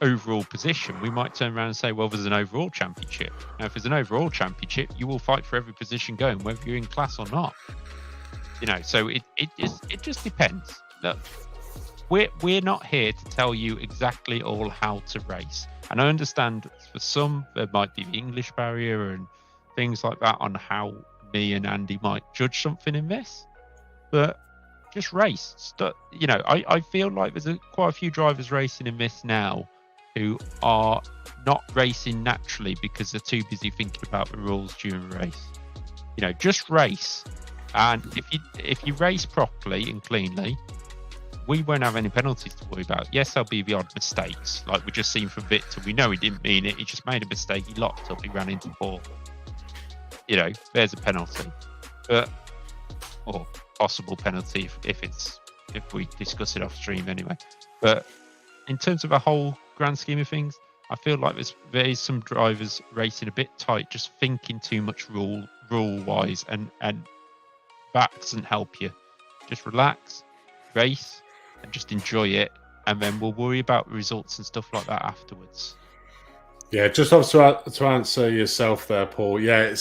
overall position, we might turn around and say, well, there's an overall championship. Now, if there's an overall championship, you will fight for every position going, whether you're in class or not. You know, so it just depends. Look, we're not here to tell you exactly all how to race. And I understand for some there might be the English barrier and things like that on how me and Andy might judge something in this. But just race. You know, I feel like there's quite a few drivers racing in this now who are not racing naturally because they're too busy thinking about the rules during the race. You know, just race. And if you race properly and cleanly, we won't have any penalties to worry about. Yes, there'll be the odd mistakes, like we just seen from Victor. We know he didn't mean it. He just made a mistake. He locked up. He ran into Paul. You know, there's a penalty, or possible penalty if we discuss it off stream anyway. But in terms of a whole grand scheme of things, I feel like there is some drivers racing a bit tight, just thinking too much rule wise, and that doesn't help you. Just relax, race, and just enjoy it, and then we'll worry about results and stuff like that afterwards. Yeah, just to answer yourself there, Paul. Yeah,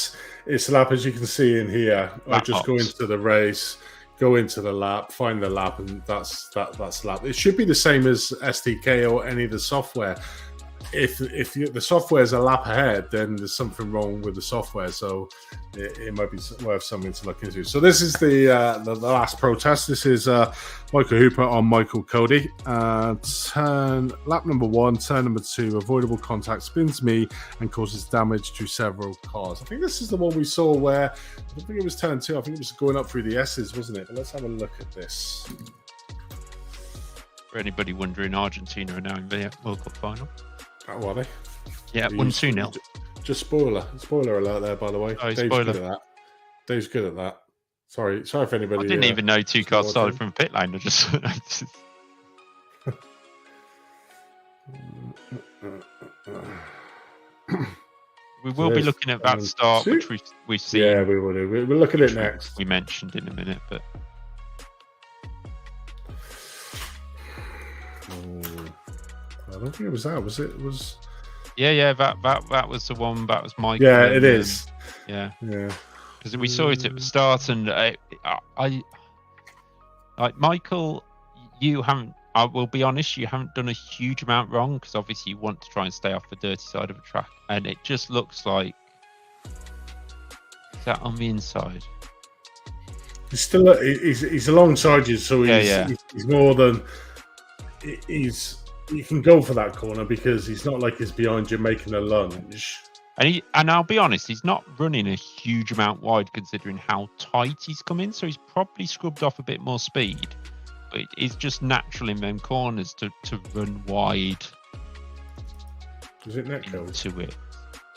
it's a lap, as you can see in here. I just go into the race, go into the lap, find the lap, and that's lap. It should be the same as SDK or any of the software. if the software's a lap ahead, then there's something wrong with the software. So it might be worth something to look into. So this is the last protest. This is Michael Hooper on Michael Cody. Lap number 1, turn number 2, avoidable contact, spins me and causes damage to several cars. I think this is the one we saw where, I don't think it was turn 2, I think it was going up through the S's, wasn't it? But let's have a look at this. For anybody wondering, Argentina are now in the World Cup final. Oh, are they? Yeah, 1-2-0. Just spoiler alert there, by the way. Oh, Dave's spoiler. good at that. Dave's good at that. Sorry for anybody. I didn't even know 2 cars started from pit lane. I just we will be looking at that start, which we've seen. Yeah, we will do. We'll look at it next. We mentioned in a minute, but I don't think it was that. Was it? yeah. That was the one. That was Michael. Yeah, it is. Yeah. Yeah. Because we saw it at the start, and I like Michael. You haven't. I will be honest. You haven't done a huge amount wrong, because obviously you want to try and stay off the dirty side of a track, and it just looks like is that on the inside. He's still. He's alongside you, so he's more than. You can go for that corner because he's not like he's behind you making a lunge. And I'll be honest, he's not running a huge amount wide considering how tight he's come in, so he's probably scrubbed off a bit more speed. But it's just natural in them corners to run wide. Is it netcode? To it.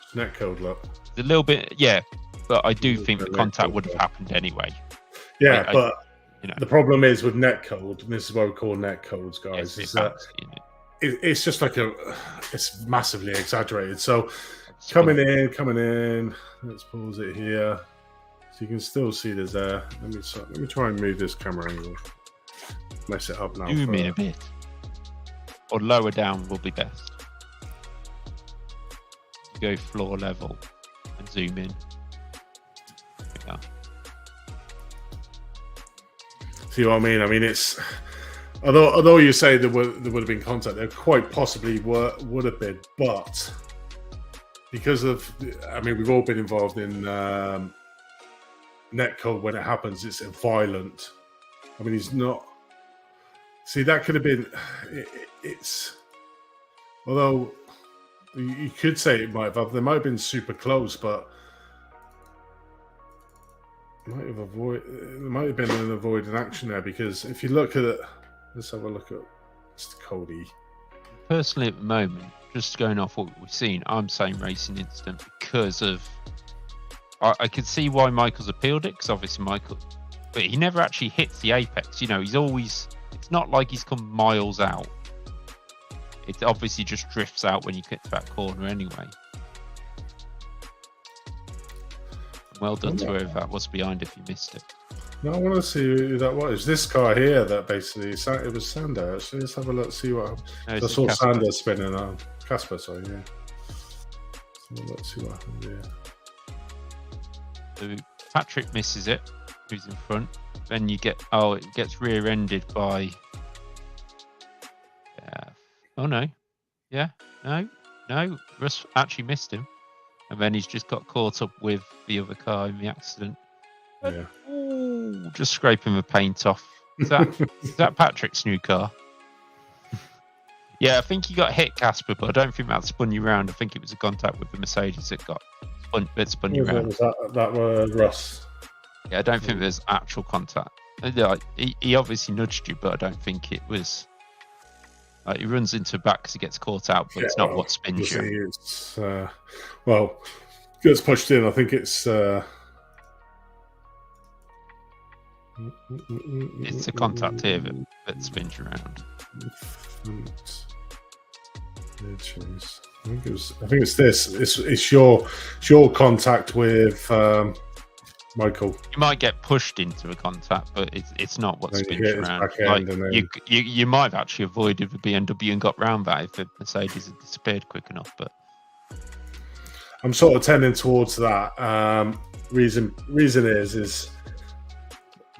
It's netcode, look. A little bit, yeah. But I do think the contact would have happened anyway. Yeah, but the problem is with netcode, and this is what we call netcodes, guys, is that it's just like it's massively exaggerated. So coming in, let's pause it here. So you can still see there's there. Let me try and move this camera angle. Mess it up now. Zoom in a bit. Or lower down will be best. Go floor level and zoom in. Yeah. See what I mean? I mean, it's although you say there would have been contact, there quite possibly would have been, but because of, I mean, we've all been involved in netcode when it happens. It's violent. I mean, he's not. See, that could have been. It's although you could say it might have. They might have been super close, but. There might have been an avoided action there, because if you look at it, let's have a look at Mr. Cody. Personally, at the moment, just going off what we've seen, I'm saying racing incident because of. I can see why Michael's appealed it, because obviously Michael, but he never actually hits the apex. You know, he's always. It's not like he's come miles out. It obviously just drifts out when you get to that corner anyway. Well done to whoever that was behind if you missed it. No, I want to see who that was. This car here that basically, it was Sander. Actually, let's have a look, see what happened. I saw Sander spinning on. Casper, sorry, yeah. So let's see what happened here. So Patrick misses it, who's in front. Then you get, it gets rear-ended by... oh, no. Yeah, no. Russ actually missed him. And then he's just got caught up with the other car in the accident. Yeah. Ooh, just scraping the paint off. Is that Patrick's new car? Yeah, I think he got hit, Casper, but I don't think that spun you round. I think it was a contact with the Mercedes that spun you round. That was Russ. Yeah, I don't think there's actual contact. He obviously nudged you, but I don't think it was. He runs into back because he gets caught out, but it's not what spins you. It's, gets pushed in. I think it's. It's a contact here that spins you around. I think it's this. It's your contact with Michael. You might get pushed into a contact, but it's not what spins you around. You might have actually avoided the BMW and got round that if the Mercedes had disappeared quick enough. But I'm sort of tending towards that. Reason is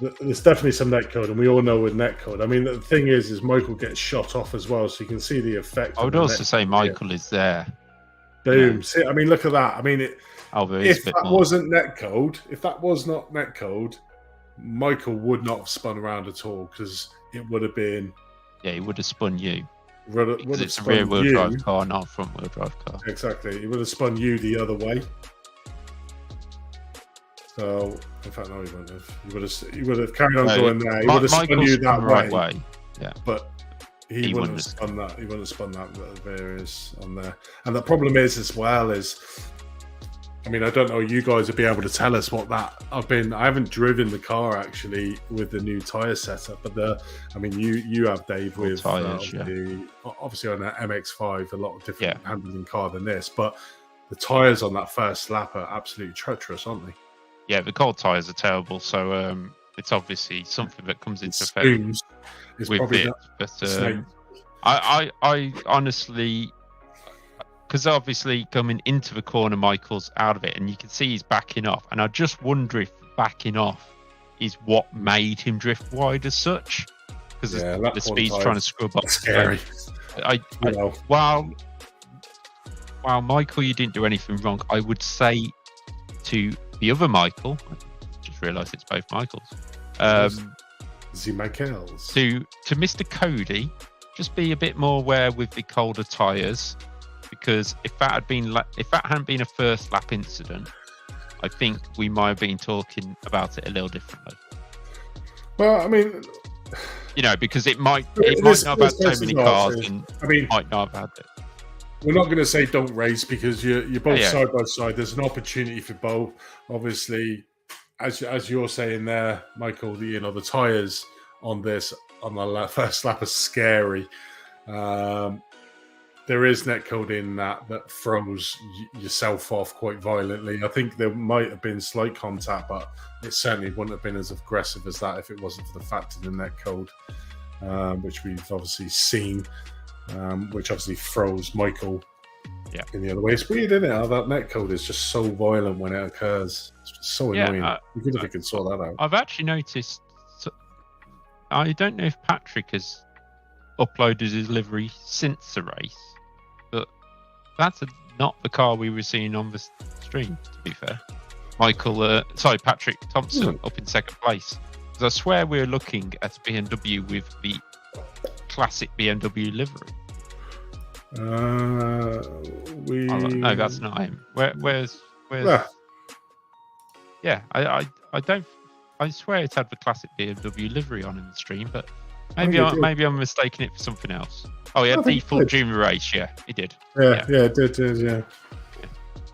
there's definitely some netcode, and we all know with netcode. I mean, the thing is Michael gets shot off as well, so you can see the effect. I would also say Michael is there. Boom. Yeah. See, I mean, look at that. I mean, if that wasn't netcode, if that was not netcode, Michael would not have spun around at all because it would have been. Yeah, he would have spun you. Because it's a rear-wheel drive car, not a front-wheel drive car. Exactly. He would have spun you the other way. So, in fact, no, he wouldn't have. He would have carried on going there. He would have spun you that way. Yeah. But he wouldn't have spun that. He wouldn't have spun that various on there. And the problem is, as well, I mean, I don't know. You guys would be able to tell us what that. I haven't driven the car actually with the new tire setup, but I mean, you have, Dave, with tires, obviously on that MX-5, a lot of different handling car than this, but the tires on that first lap are absolutely treacherous, aren't they? Yeah, the cold tires are terrible. So it's obviously something that comes into effect with it. But I honestly. Because obviously coming into the corner, Michael's out of it, and you can see he's backing off. And I just wonder if backing off is what made him drift wide as such. Because the speed's trying to scrub up. Scary. While Michael, you didn't do anything wrong, I would say to the other Michael, I just realised it's both Michaels. The Michaels. To Mr. Cody, just be a bit more aware with the colder tyres. Because if that hadn't been a first lap incident, I think we might have been talking about it a little differently. Well, I mean, because it might not have had so many cars, and might not have had it. We're not going to say don't race because you're both side by side. There's an opportunity for both. Obviously, as you're saying there, Michael, the tyres on the first lap are scary. There is netcode in that throws yourself off quite violently. I think there might have been slight contact, but it certainly wouldn't have been as aggressive as that if it wasn't for the fact of the netcode, which we've obviously seen, which obviously throws Michael in the other way. It's weird, isn't it, how that netcode is just so violent when it occurs. It's just so annoying. You could have sort that out. I've actually noticed, I don't know if Patrick has uploaded his livery since the race, but that's not the car we were seeing on the stream, to be fair. Patrick Thompson up in second place. Because I swear we're looking at a BMW with the classic BMW livery. No, that's not him. Where's? Yeah, I swear it had the classic BMW livery on in the stream, but maybe I'm mistaking it for something else. Oh, he had default junior race. Yeah, he did. Yeah, it did. Yeah.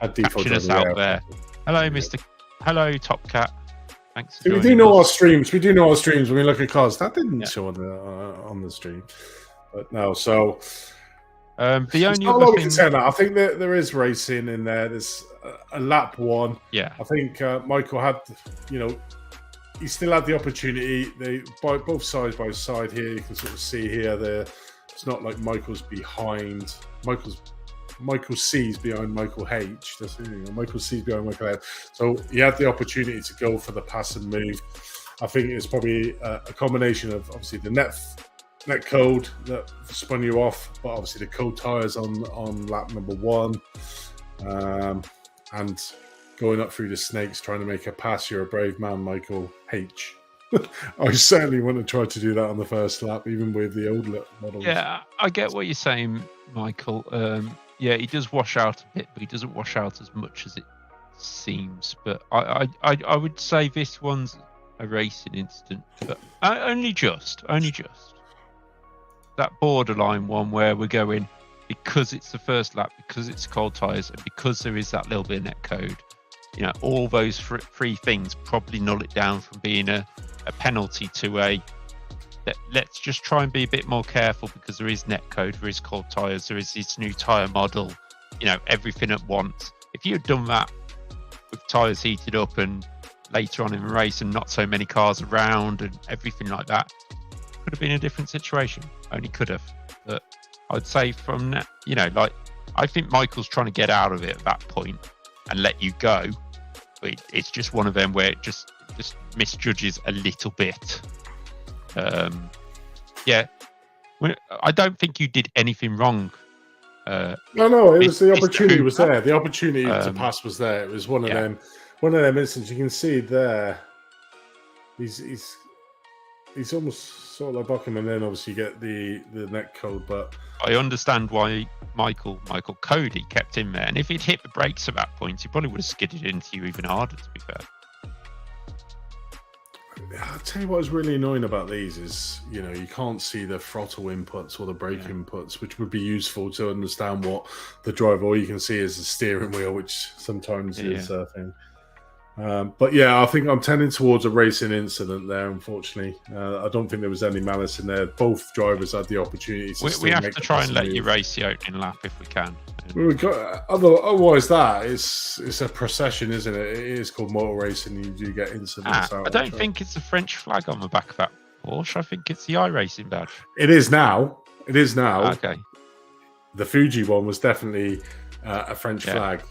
Had default us out there. Hello, Mr. Hello, Top Cat. Thanks. We do know our streams. We do know our streams when we look at cars. That didn't show on the stream, but no. So the only other thing I think there is racing in there. There's a lap one. Yeah, I think Michael had, he still had the opportunity. They both sides by side here. You can sort of see here. It's not like Michael's behind. Michael C's behind Michael H. Michael C's behind Michael H. So he had the opportunity to go for the pass and move. I think it's probably a combination of obviously the net code that spun you off, but obviously the cold tires on lap number one, and going up through the snakes trying to make a pass. You're a brave man, Michael H. I certainly wouldn't have tried to do that on the first lap, even with the old models. Yeah, I get what you're saying, Michael. Yeah, he does wash out a bit, but he doesn't wash out as much as it seems. But I would say this one's a racing incident, but only just that borderline one where we're going because it's the first lap, because it's cold tyres, and because there is that little bit of net code. All those three things probably null it down from being a penalty to let's just try and be a bit more careful because there is net code, there is cold tyres, there is this new tyre model, everything at once. If you had done that with tyres heated up and later on in the race and not so many cars around and everything like that, could have been a different situation. Only could have. But I'd say from that, I think Michael's trying to get out of it at that point and let you go. But it's just one of them where it just misjudges a little bit. Yeah, I don't think you did anything wrong. No, it was the Mr. opportunity was Hooper. there. The opportunity to pass was there. It was one of them instances. You can see there. He's almost sort of like blocking, and then obviously you get the net code. But I understand why Michael Cody kept him there, and if he'd hit the brakes at that point, he probably would have skidded into you even harder. To be fair, I'll tell you what is really annoying about these is, you can't see the throttle inputs or the brake inputs, which would be useful to understand what the driver. All you can see is the steering wheel, which sometimes is a thing. But yeah, I think I'm tending towards a racing incident there. Unfortunately, I don't think there was any malice in there. Both drivers had the opportunity to. We have to try and let you race the opening lap if we can. Otherwise, it's a procession, isn't it? It is called motor racing. You do get incidents. I don't think it's a French flag on the back of that Porsche. I think it's the iRacing badge. It is now. Okay. The Fuji one was definitely a French flag.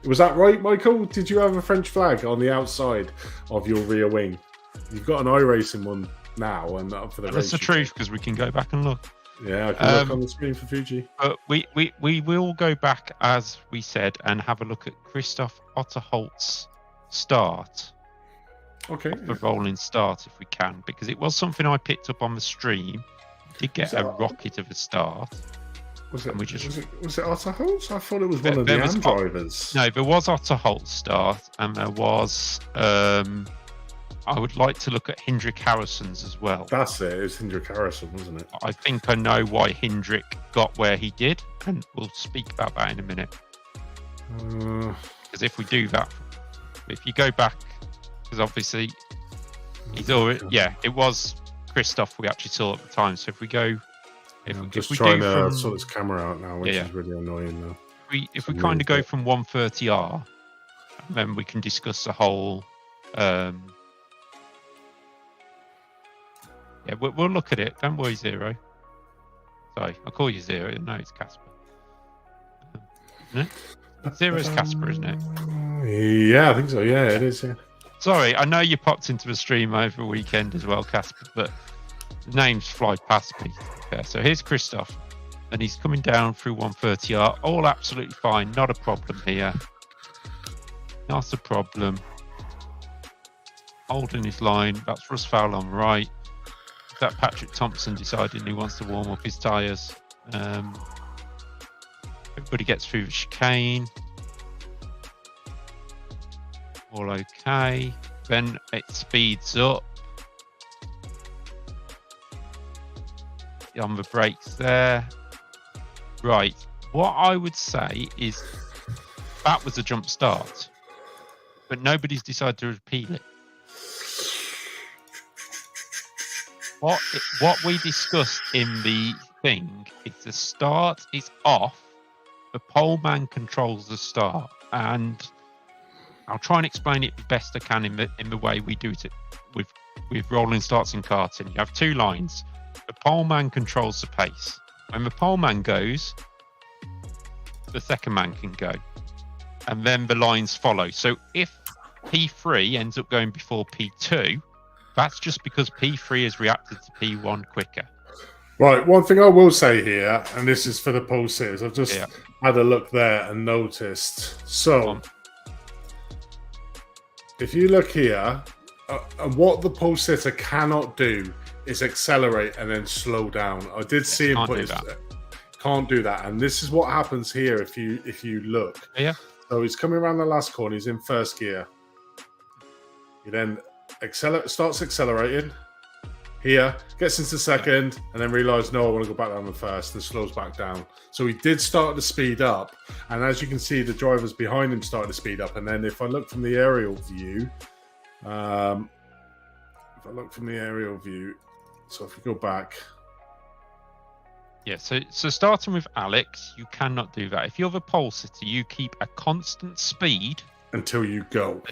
Was that right, Michael? Did you have a French flag on the outside of your rear wing? You've got an iRacing one now, and for the race. That's the truth, because we can go back and look. Yeah, I can look on the screen for Fuji. But we will go back, as we said, and have a look at Christoph Otterholt's start. Okay. The rolling start, if we can, because it was something I picked up on the stream. Did get a rocket of a start. Was it Otterholt's? I thought it was one of the AM drivers. No, there was Otterholt's start, and there was. I would like to look at Hendrik Harrison's as well. That's it. It was Hendrik Harrison, wasn't it? I think I know why Hendrik got where he did, and we'll speak about that in a minute. Because if we do that, if you go back, because obviously he's already. Yeah, it was Christoph we actually saw at the time. So if we go. I'm just trying to sort this camera out now, which is really annoying now. If we kind of go from 130R, then we can discuss the whole. We'll look at it. Don't worry, Zero. Sorry, I'll call you Zero. No, it's Casper. Isn't it? Zero's Casper, isn't it? Yeah, I think so. Yeah, it is. Yeah. Sorry, I know you popped into the stream over the weekend as well, Casper, but the names fly past me. Okay, so here's Christoph, and he's coming down through 130R. All absolutely fine. Not a problem here. Not a problem. Holding his line. That's Russ Fowler on the right. Is that Patrick Thompson deciding he wants to warm up his tyres? Everybody gets through the chicane. All okay. Then it speeds up. On the brakes there. Right. What I would say is that was a jump start, but nobody's decided to repeat it. What we discussed in the thing is the start is off. The pole man controls the start, and I'll try and explain it the best I can in the way we do it with rolling starts in karting. You have two lines. The pole man controls the pace. When the pole man goes, the second man can go. And then the lines follow. So if P3 ends up going before P2, that's just because P3 has reacted to P1 quicker. Right, one thing I will say here, and this is for the pole sitters, I've just had a look there and noticed. So, if you look here, and what the pole sitter cannot do is accelerate and then slow down. I did see him put his can't do that, and this is what happens here if you look. Yeah. So he's coming around the last corner. He's in first gear. He then starts accelerating. Here gets into second, and then realizes no, I want to go back down to first, and slows back down. So he did start to speed up, and as you can see, the drivers behind him started to speed up. And then if I look from the aerial view, so if we go back. Yeah, so starting with Alex, you cannot do that. If you're the pole sitter, you keep a constant speed until you go.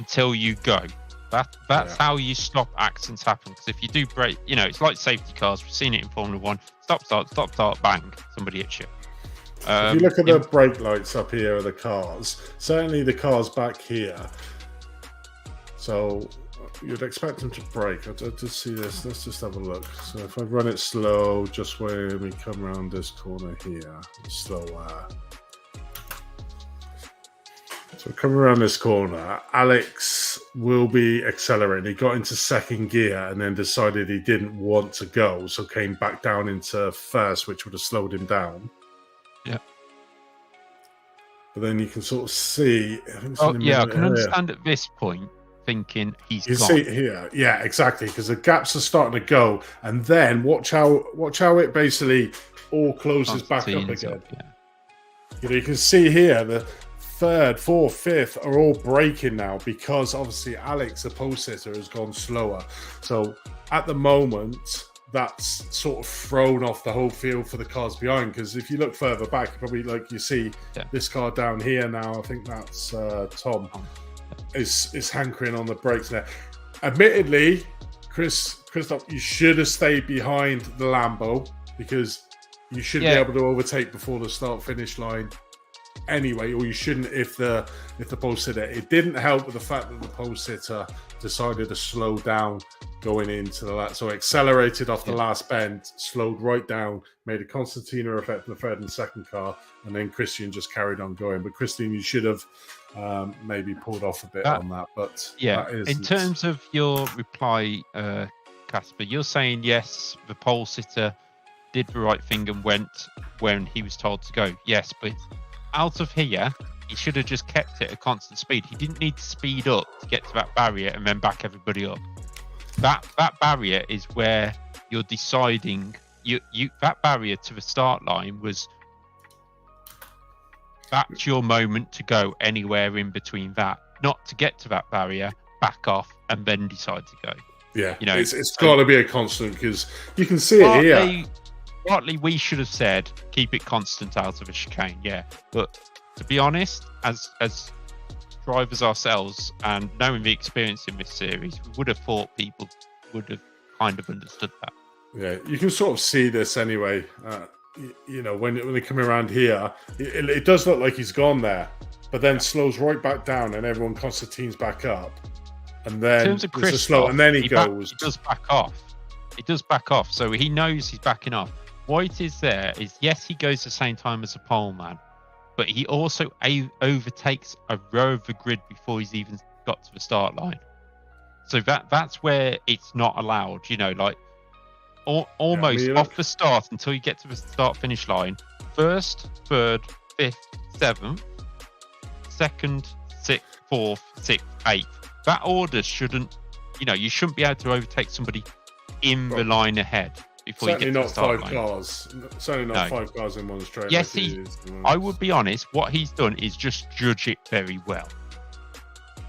That's how you stop accidents happen. Because if you do brake, it's like safety cars. We've seen it in Formula 1. Stop, start, bang, somebody hits you. If you look at the brake lights up here of the cars, certainly the cars back here, So you'd expect them to brake. I did see this. Let's just have a look. So if I run it slow, just when we come around this corner here, slower. So coming around this corner, Alex will be accelerating. He got into second gear and then decided he didn't want to go, so came back down into first, which would have slowed him down. Yeah. But then you can sort of see. I can understand at this point thinking he's you gone. See here, yeah, exactly, because the gaps are starting to go, and then watch how it basically all closes back up again. You can see here the third, fourth, fifth are all braking now because obviously Alex, the pole sitter, has gone slower. So at the moment, that's sort of thrown off the whole field for the cars behind. Because if you look further back, probably you see this car down here now. I think that's Tom is hankering on the brakes there. Admittedly, Christoph, you should have stayed behind the Lambo because you should be able to overtake before the start-finish line. Anyway, or you shouldn't if the pole sitter. It didn't help with the fact that the pole sitter decided to slow down going into the last, so accelerated off the last bend, slowed right down, made a concertina effect in the third and second car, and then Christian just carried on going. But Christian, you should have maybe pulled off a bit on that. But in terms of your reply, Casper, you're saying yes, the pole sitter did the right thing and went when he was told to go. Yes, but out of here, he should have just kept it at constant speed. He didn't need to speed up to get to that barrier and then back everybody up. That barrier is where you're deciding. That barrier to the start line was. That's your moment to go anywhere in between that. Not to get to that barrier, back off, and then decide to go. Yeah, it's got to be a constant because you can see it here. Partly, we should have said keep it constant out of a chicane. Yeah, but to be honest, as drivers ourselves and knowing the experience in this series, we would have thought people would have kind of understood that. Yeah, you can sort of see this anyway. When they come around here, it does look like he's gone there, but then slows right back down and everyone concertines back up. And then in terms of Christoph, and then he goes. He does back off. It does back off, so he knows he's backing off. Why it is there is, yes, he goes the same time as a pole man, but he also overtakes a row of the grid before he's even got to the start line. So that's where it's not allowed, almost off the start until you get to the start-finish line. First, third, fifth, seventh, second, sixth, fourth, sixth, eighth. That order shouldn't, you shouldn't be able to overtake somebody in the line ahead. Before certainly you get to not the start five line. Cars. Certainly not 5 cars in one straight. Yes, I would be honest. What he's done is just judge it very well.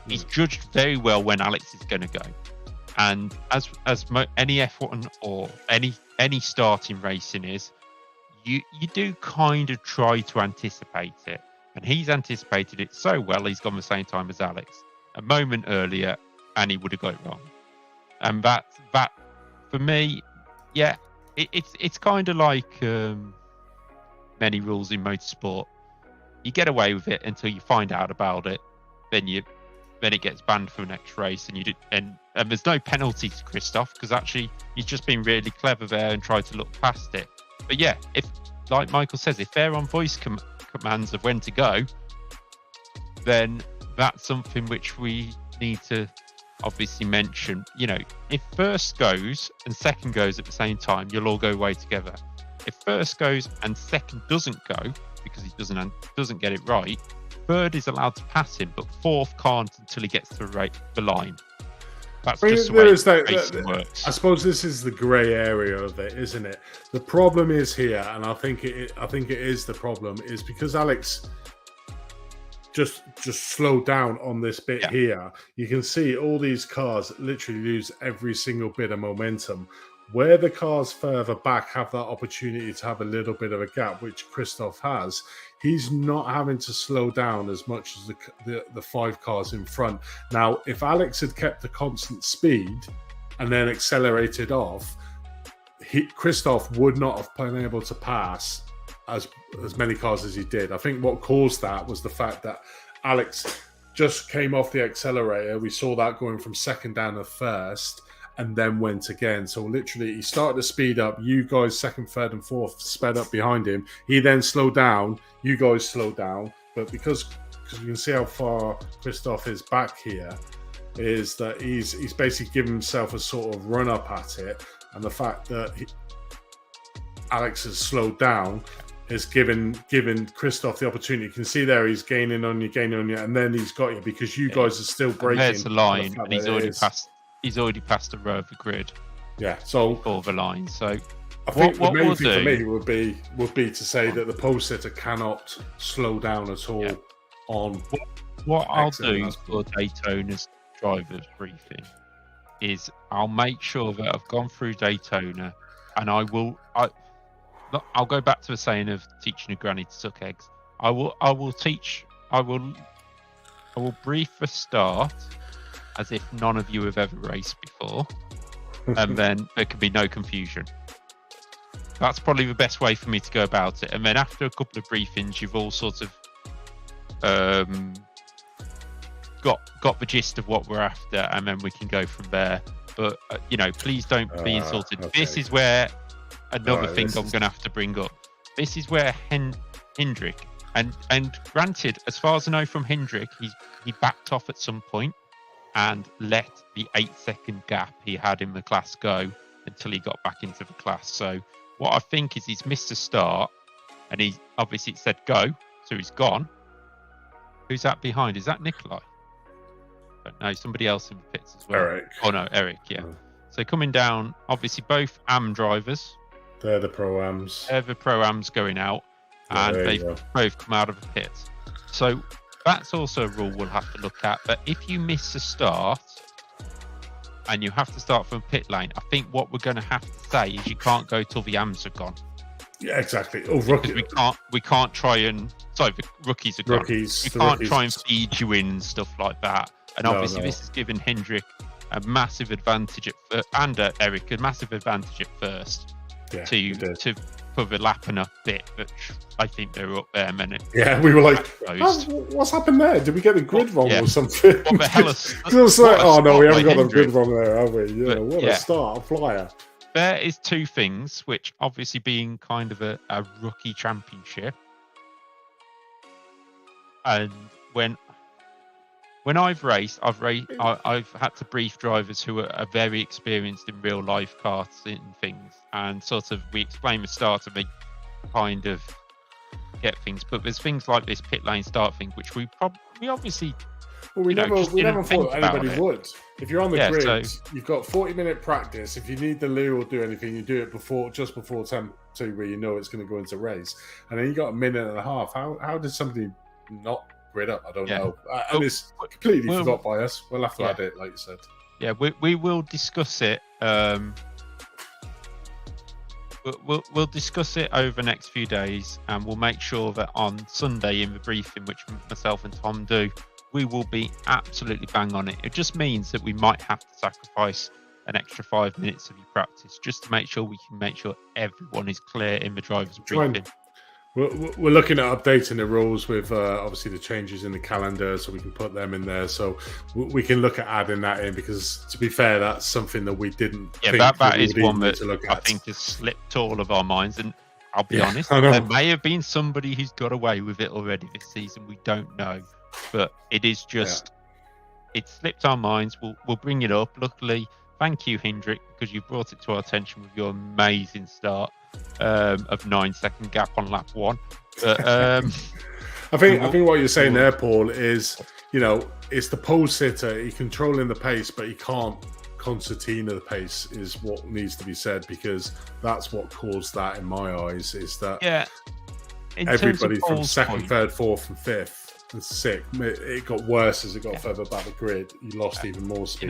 He's judged very well when Alex is going to go, and as any F1 or any starting racing is, you do kind of try to anticipate it, and he's anticipated it so well. He's gone the same time as Alex, a moment earlier, and he would have got it wrong. And that for me. Yeah, it's kind of like many rules in motorsport. You get away with it until you find out about it, then it gets banned for the next race, and there's no penalty to Christoph because actually he's just been really clever there and tried to look past it. But yeah, if like Michael says, if they're on voice commands of when to go, then that's something which we need to obviously mention. If first goes and second goes at the same time, you'll all go away together. If first goes and second doesn't go because he doesn't get it right, third is allowed to pass him, but fourth can't until he gets to the line. That's just the way racing works. I suppose this is the grey area of it, isn't it? The problem is here, and I think it is the problem, is because Alex just slow down on this bit here. You can see all these cars literally lose every single bit of momentum. Where the cars further back have that opportunity to have a little bit of a gap, which Christoph has, he's not having to slow down as much as the 5 cars in front. Now, if Alex had kept a constant speed and then accelerated off, Christoph would not have been able to pass as many cars as he did. I think what caused that was the fact that Alex just came off the accelerator. We saw that going from second down to first, and then went again. So literally, he started to speed up. You guys, second, third, and fourth, sped up behind him. He then slowed down. You guys slowed down. But because you can see how far Christoph is back here, is that he's basically given himself a sort of run up at it, and the fact that Alex has slowed down has given Christoph the opportunity. You can see there he's gaining on you, and then he's got you because you guys are still breaking. There's the line, and he's already passed. He's already passed the row of the grid. Yeah, so before the line. So I think the main thing for me would be to say that the pole sitter cannot slow down at all on. What I'll do for Daytona's drivers briefing is I'll make sure that I've gone through Daytona, and I'll go back to the saying of teaching a granny to suck eggs. I will brief the start as if none of you have ever raced before, and then there can be no confusion. That's probably the best way for me to go about it. And then after a couple of briefings, you've all sort of got the gist of what we're after, and then we can go from there. But please don't be insulted. Okay. This is where another thing I'm going to have to bring up. This is where Hendrick, and granted, as far as I know from Hendrick, he backed off at some point and let the 8-second gap he had in the class go until he got back into the class. So what I think is he's missed a start, and he obviously said go, so he's gone. Who's that behind? Is that Nikolai? No, somebody else in the pits as well. Eric. Oh no, Eric, yeah. So coming down, obviously both AM drivers. They're the Pro-Ams. They're the Pro-Ams going out, and they've both come out of the pits. So that's also a rule we'll have to look at. But if you miss a start and you have to start from pit lane, I think what we're going to have to say is you can't go till the AMs are gone. Yeah, exactly. Oh, rookie. We can't try and... Sorry, the rookies are gone. We can't try and feed you in and stuff like that. And obviously this has given Hendrick a massive advantage and Eric a massive advantage at first to put the lap and a bit, which I think they were up there a minute. Yeah, we were like, what's happened there? Did we get the grid wrong or something? What the hell is... we haven't got the grid wrong there, have we? What a start, a flyer. There is two things, which obviously being kind of a rookie championship, and when I've raced, I've had to brief drivers who are very experienced in real life karts and things, and sort of we explain the start and they kind of get things. But there's things like this pit lane start thing, which we obviously. Well, we never thought anybody would. If you're on the grid, you've got 40-minute practice. If you need the loo or do anything, you do it just before 10-2, where you know it's going to go into race, and then you got a minute and a half. How did somebody not grid up? I don't know. And it's completely forgot by us. We'll have to add it, like you said. Yeah, we will discuss it. We'll discuss it over the next few days, and we'll make sure that on Sunday in the briefing, which myself and Tom do, we will be absolutely bang on it. It just means that we might have to sacrifice an extra 5 minutes of your practice just to make sure we can make sure everyone is clear in the driver's briefing. We're looking at updating the rules with obviously the changes in the calendar, so we can put them in there. So we can look at adding that in, because to be fair, that's something that we didn't. Yeah, that is one that I think has slipped all of our minds. And I'll be honest, there may have been somebody who's got away with it already this season. We don't know. But it is just, it slipped our minds. We'll bring it up. Luckily, thank you, Hendrick, because you brought it to our attention with your amazing start of 9-second gap on lap 1. But, I think what you're saying there, Paul, is it's the pole sitter. He's controlling the pace, but he can't concertina the pace. Is what needs to be said, because that's what caused that in my eyes. Is that everybody from second, third, fourth, and fifth. Sick. It got worse as it got further back the grid. You lost even more speed.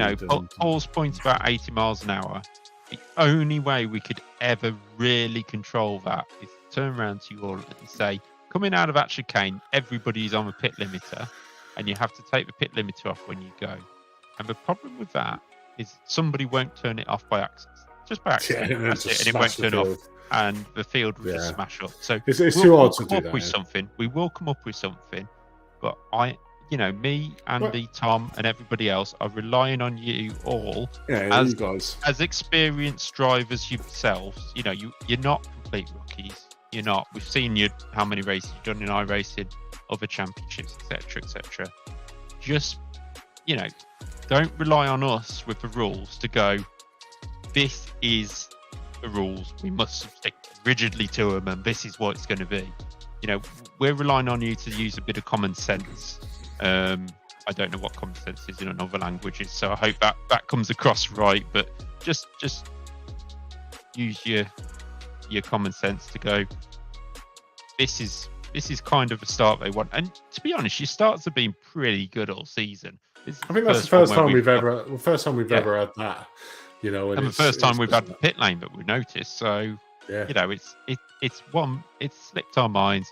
Paul's point about 80 miles an hour. The only way we could ever really control that is to turn around to you all and say, coming out of that chicane, everybody's on the pit limiter, and you have to take the pit limiter off when you go. And the problem with that is somebody won't turn it off by accident, just by accident, and it won't turn off, and the field will just smash up. So it's too hard to do that. We will come up with something. But me, Andy, Tom, and everybody else are relying on you all Yeah, you guys. as experienced drivers yourselves. You're not complete rookies. You're not. We've seen how many races you've done in iRacing, other championships, etc., etc. Just, don't rely on us with the rules to go, this is the rules. We must stick rigidly to them, and this is what it's going to be. We're relying on you to use a bit of common sense. I don't know what common sense is in other languages, so I hope that comes across right. But just use your common sense to go, this is kind of a start they want. And to be honest, your starts have been pretty good all season. I think that's the first time we've ever had that. And the first time we've had the pit lane that we noticed. So yeah, it's slipped our minds.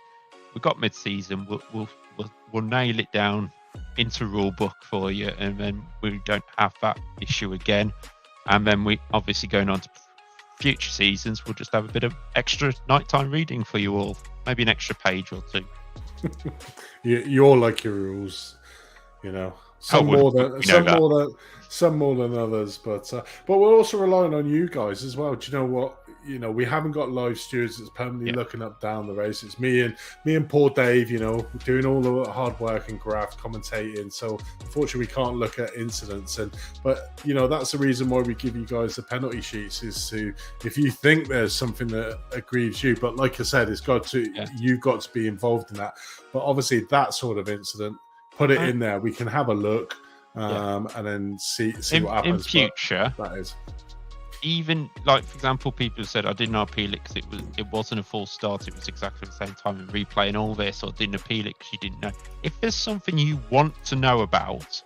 We've got mid-season. We'll nail it down into rule book for you, and then we don't have that issue again. And then we obviously going on to future seasons, we'll just have a bit of extra nighttime reading for you all, maybe an extra page or two. you all like your rules, some more than others, but we're also relying on you guys as well. Do you know what? We haven't got live stewards that's permanently looking up down the race. It's me and poor Dave, doing all the hard work and graph commentating. So unfortunately we can't look at incidents, but that's the reason why we give you guys the penalty sheets, is to, if you think there's something that aggrieves you, but like I said, you've got to be involved in that. But obviously that sort of incident, put it in there, we can have a look, and then see what happens in future. That is, even like, for example, people said I didn't appeal it because it wasn't a full start, it was exactly the same time in replay and all this, or didn't appeal it because you didn't know. If there's something you want to know about,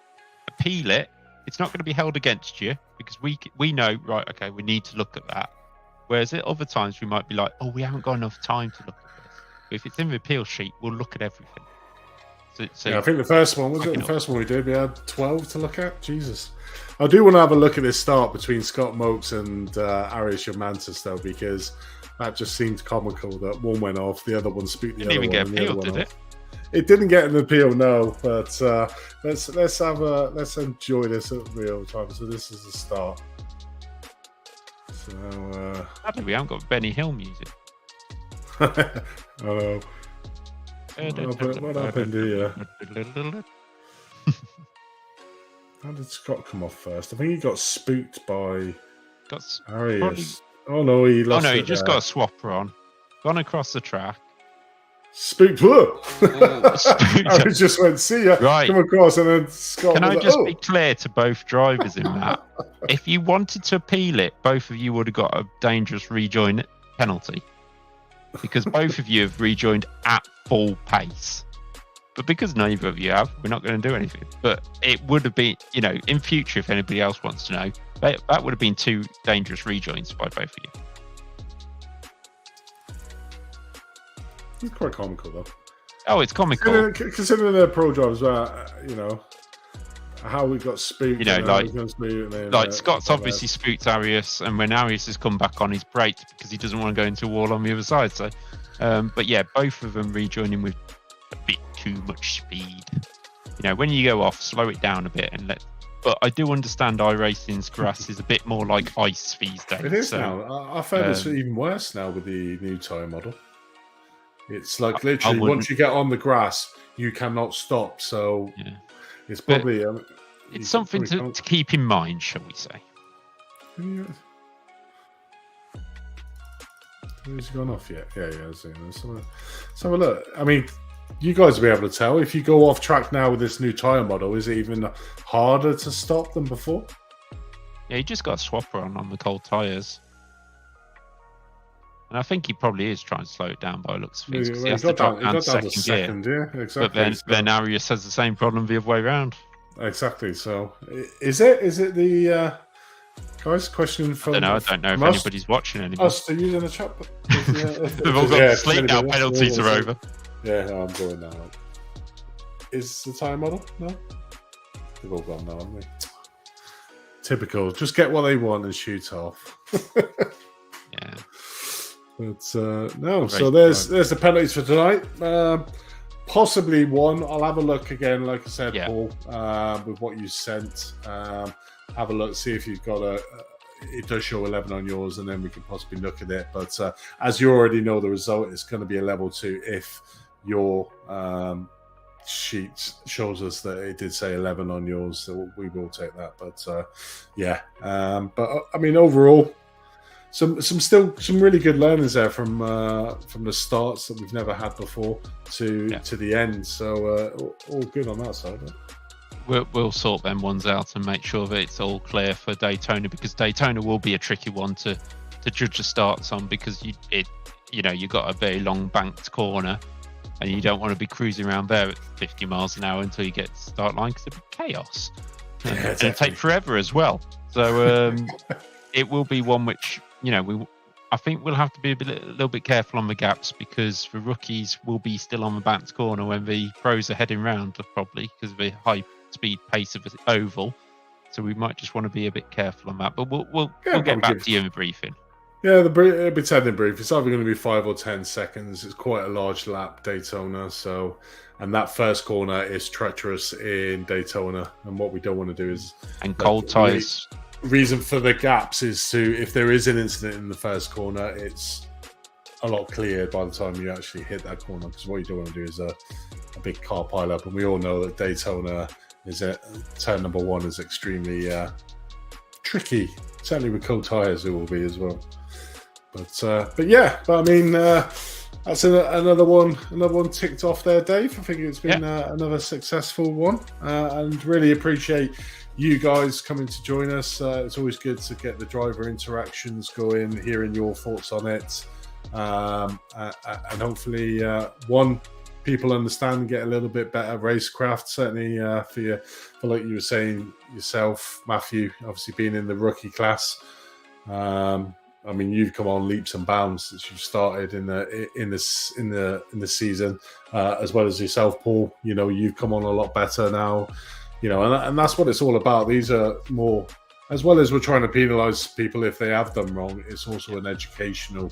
appeal it. It's not going to be held against you, because we know, right, okay, we need to look at that. Whereas at other times we might be like, oh, we haven't got enough time to look at this. But if it's in the appeal sheet, we'll look at everything. So I think the first one we did, we had 12 to look at. Jesus. I do want to have a look at this start between Scott Mokes and Arius Mantis, though, because that just seemed comical that one went off, the other one spooked the other one. Didn't even get appealed, did it? It didn't get an appeal, no. But let's enjoy this at real time. So this is the start. So sadly, we haven't got Benny Hill music. Hello. What happened here? How did Scott come off first? I think he got spooked by Arius. Oh no, he lost. Oh no, he just got a swapper on. Gone across the track. Spooked. Whoa! Arius just went, see ya. Right. Come across, and then Scott. Can I just be clear to both drivers in that? If you wanted to appeal it, both of you would have got a dangerous rejoin penalty, because both of you have rejoined at full pace. But because neither of you have, we're not going to do anything. But it would have been, in future, if anybody else wants to know, that would have been 2 dangerous rejoins by both of you. It's quite comical, though. Oh, it's comical. Considering they're pro drivers, how we got spooked. Like Scott's obviously spooked Arius, and when Arius has come back on, he's braked because he doesn't want to go into a wall on the other side. So, but yeah, both of them rejoining with a bit too much speed. When you go off, slow it down a bit and let. But I do understand iRacing's grass is a bit more like ice these days. It is now. I've heard it's even worse now with the new tyre model. It's like literally once you get on the grass, you cannot stop. So it's probably it's something to keep in mind, shall we say? Has he gone off yet? Yeah, Let's have a look. I mean, you guys will be able to tell. If you go off track now with this new tyre model, is it even harder to stop than before? Yeah, he just got a swapper on the cold tyres. And I think he probably is trying to slow it down by looks of things. He has to drop down to second gear. Yeah, exactly. But then Arius has the same problem the other way around. Exactly. So, is it the guys? Question from I don't know if anybody's watching anymore. Us to use in the chat. They've all gone to sleep now. Penalties are over. Yeah, I'm going now. Is the time model? No, they've all gone now, haven't they? Typical. Just get what they want and shoot off. Yeah. But no, so there's the penalties for tonight. possibly one. I'll have a look again, like I said, Yeah. Paul, with what you sent. Have a look, see if you've got it does show 11 on yours, and then we can possibly look at it. But as you already know the result, it's going to be a level 2 if your sheet shows us that it did say 11 on yours, so we will take that. But but I mean, overall, some really good learnings there from the starts that we've never had before to the end. So all good on that side. We'll sort them ones out and make sure that it's all clear for Daytona, because Daytona will be a tricky one to judge the starts on, because you've got a very long banked corner, and you don't want to be cruising around there at 50 miles an hour until you get to the start line, because it'll be chaos. And it'll take forever as well. So it will be one which, I think we'll have to be a little bit careful on the gaps, because the rookies will be still on the banked corner when the pros are heading round, probably because of the high speed pace of the oval. So we might just want to be a bit careful on that. But we'll get back to you in the briefing. Yeah, it'll be 10 in brief. It's either going to be 5 or 10 seconds. It's quite a large lap, Daytona. So, and that first corner is treacherous in Daytona. And what we don't want to do is... And cold tyres. Reason for the gaps is if there is an incident in the first corner, it's a lot clearer by the time you actually hit that corner. Because what you don't want to do is a big car pile up. And we all know that Daytona turn number 1 is extremely tricky. Certainly with cold tyres, it will be as well. But I mean, that's another one ticked off there, Dave. I think it's been another successful one, and really appreciate you guys coming to join us. It's always good to get the driver interactions going, hearing your thoughts on it, and hopefully people understand and get a little bit better racecraft. Certainly for like you were saying yourself, Matthew, obviously being in the rookie class. I mean, you've come on leaps and bounds since you started in the season, as well as yourself, Paul. You've come on a lot better now. And that's what it's all about. These are more, as well as we're trying to penalise people if they have done wrong. It's also an educational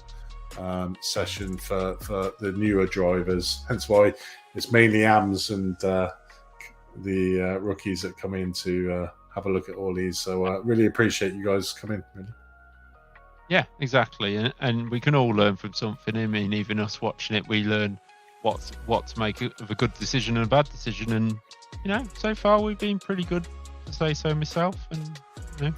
session for the newer drivers. Hence why it's mainly AMs and the rookies that come in to have a look at all these. So really appreciate you guys coming. Really. Yeah, exactly, and we can all learn from something. I mean, even us watching it, we learn what to make of a good decision and a bad decision. And so far we've been pretty good, to say so myself. And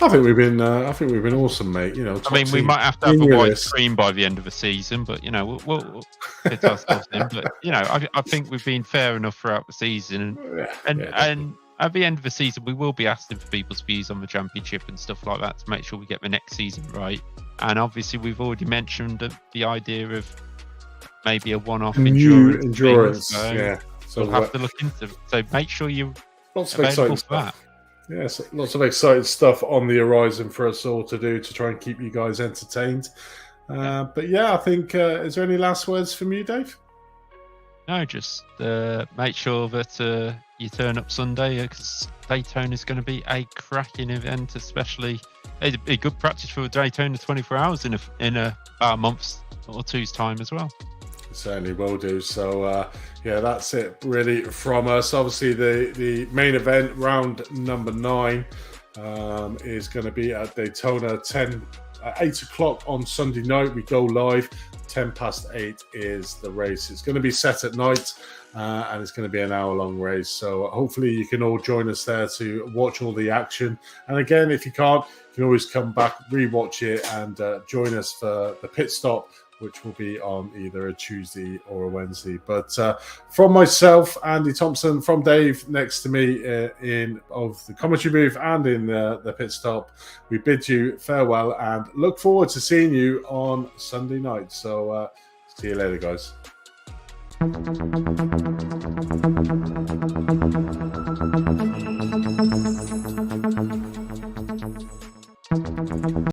I think we've been awesome, mate. I mean, we might have to have a white screen by the end of the season, but we'll fit ourselves in. But I think we've been fair enough throughout the season, and at the end of the season, we will be asking for people's views on the championship and stuff like that to make sure we get the next season right. And obviously, we've already mentioned the idea of maybe a one-off endurance. So we'll have to look into it. So make sure you're lots of exciting stuff. Yes, lots of exciting stuff on the horizon for us all to do to try and keep you guys entertained. But I think, is there any last words from you, Dave? No, just make sure that you turn up Sunday, because Daytona is going to be a cracking event, especially a good practice for Daytona 24 hours in about a month or two's time as well. Certainly will do. So that's it really from us. Obviously the main event, round number 9, is going to be at Daytona 8 o'clock on Sunday night. We go live. 8:10 is the race. It's going to be set at night, and it's going to be an hour-long race. So hopefully you can all join us there to watch all the action. And again, if you can't, you can always come back, rewatch it, and join us for the pit stop, which will be on either a Tuesday or a Wednesday. But from myself, Andy Thompson, from Dave next to me in of the commentary booth and in the pit stop, we bid you farewell and look forward to seeing you on Sunday night. So see you later, guys.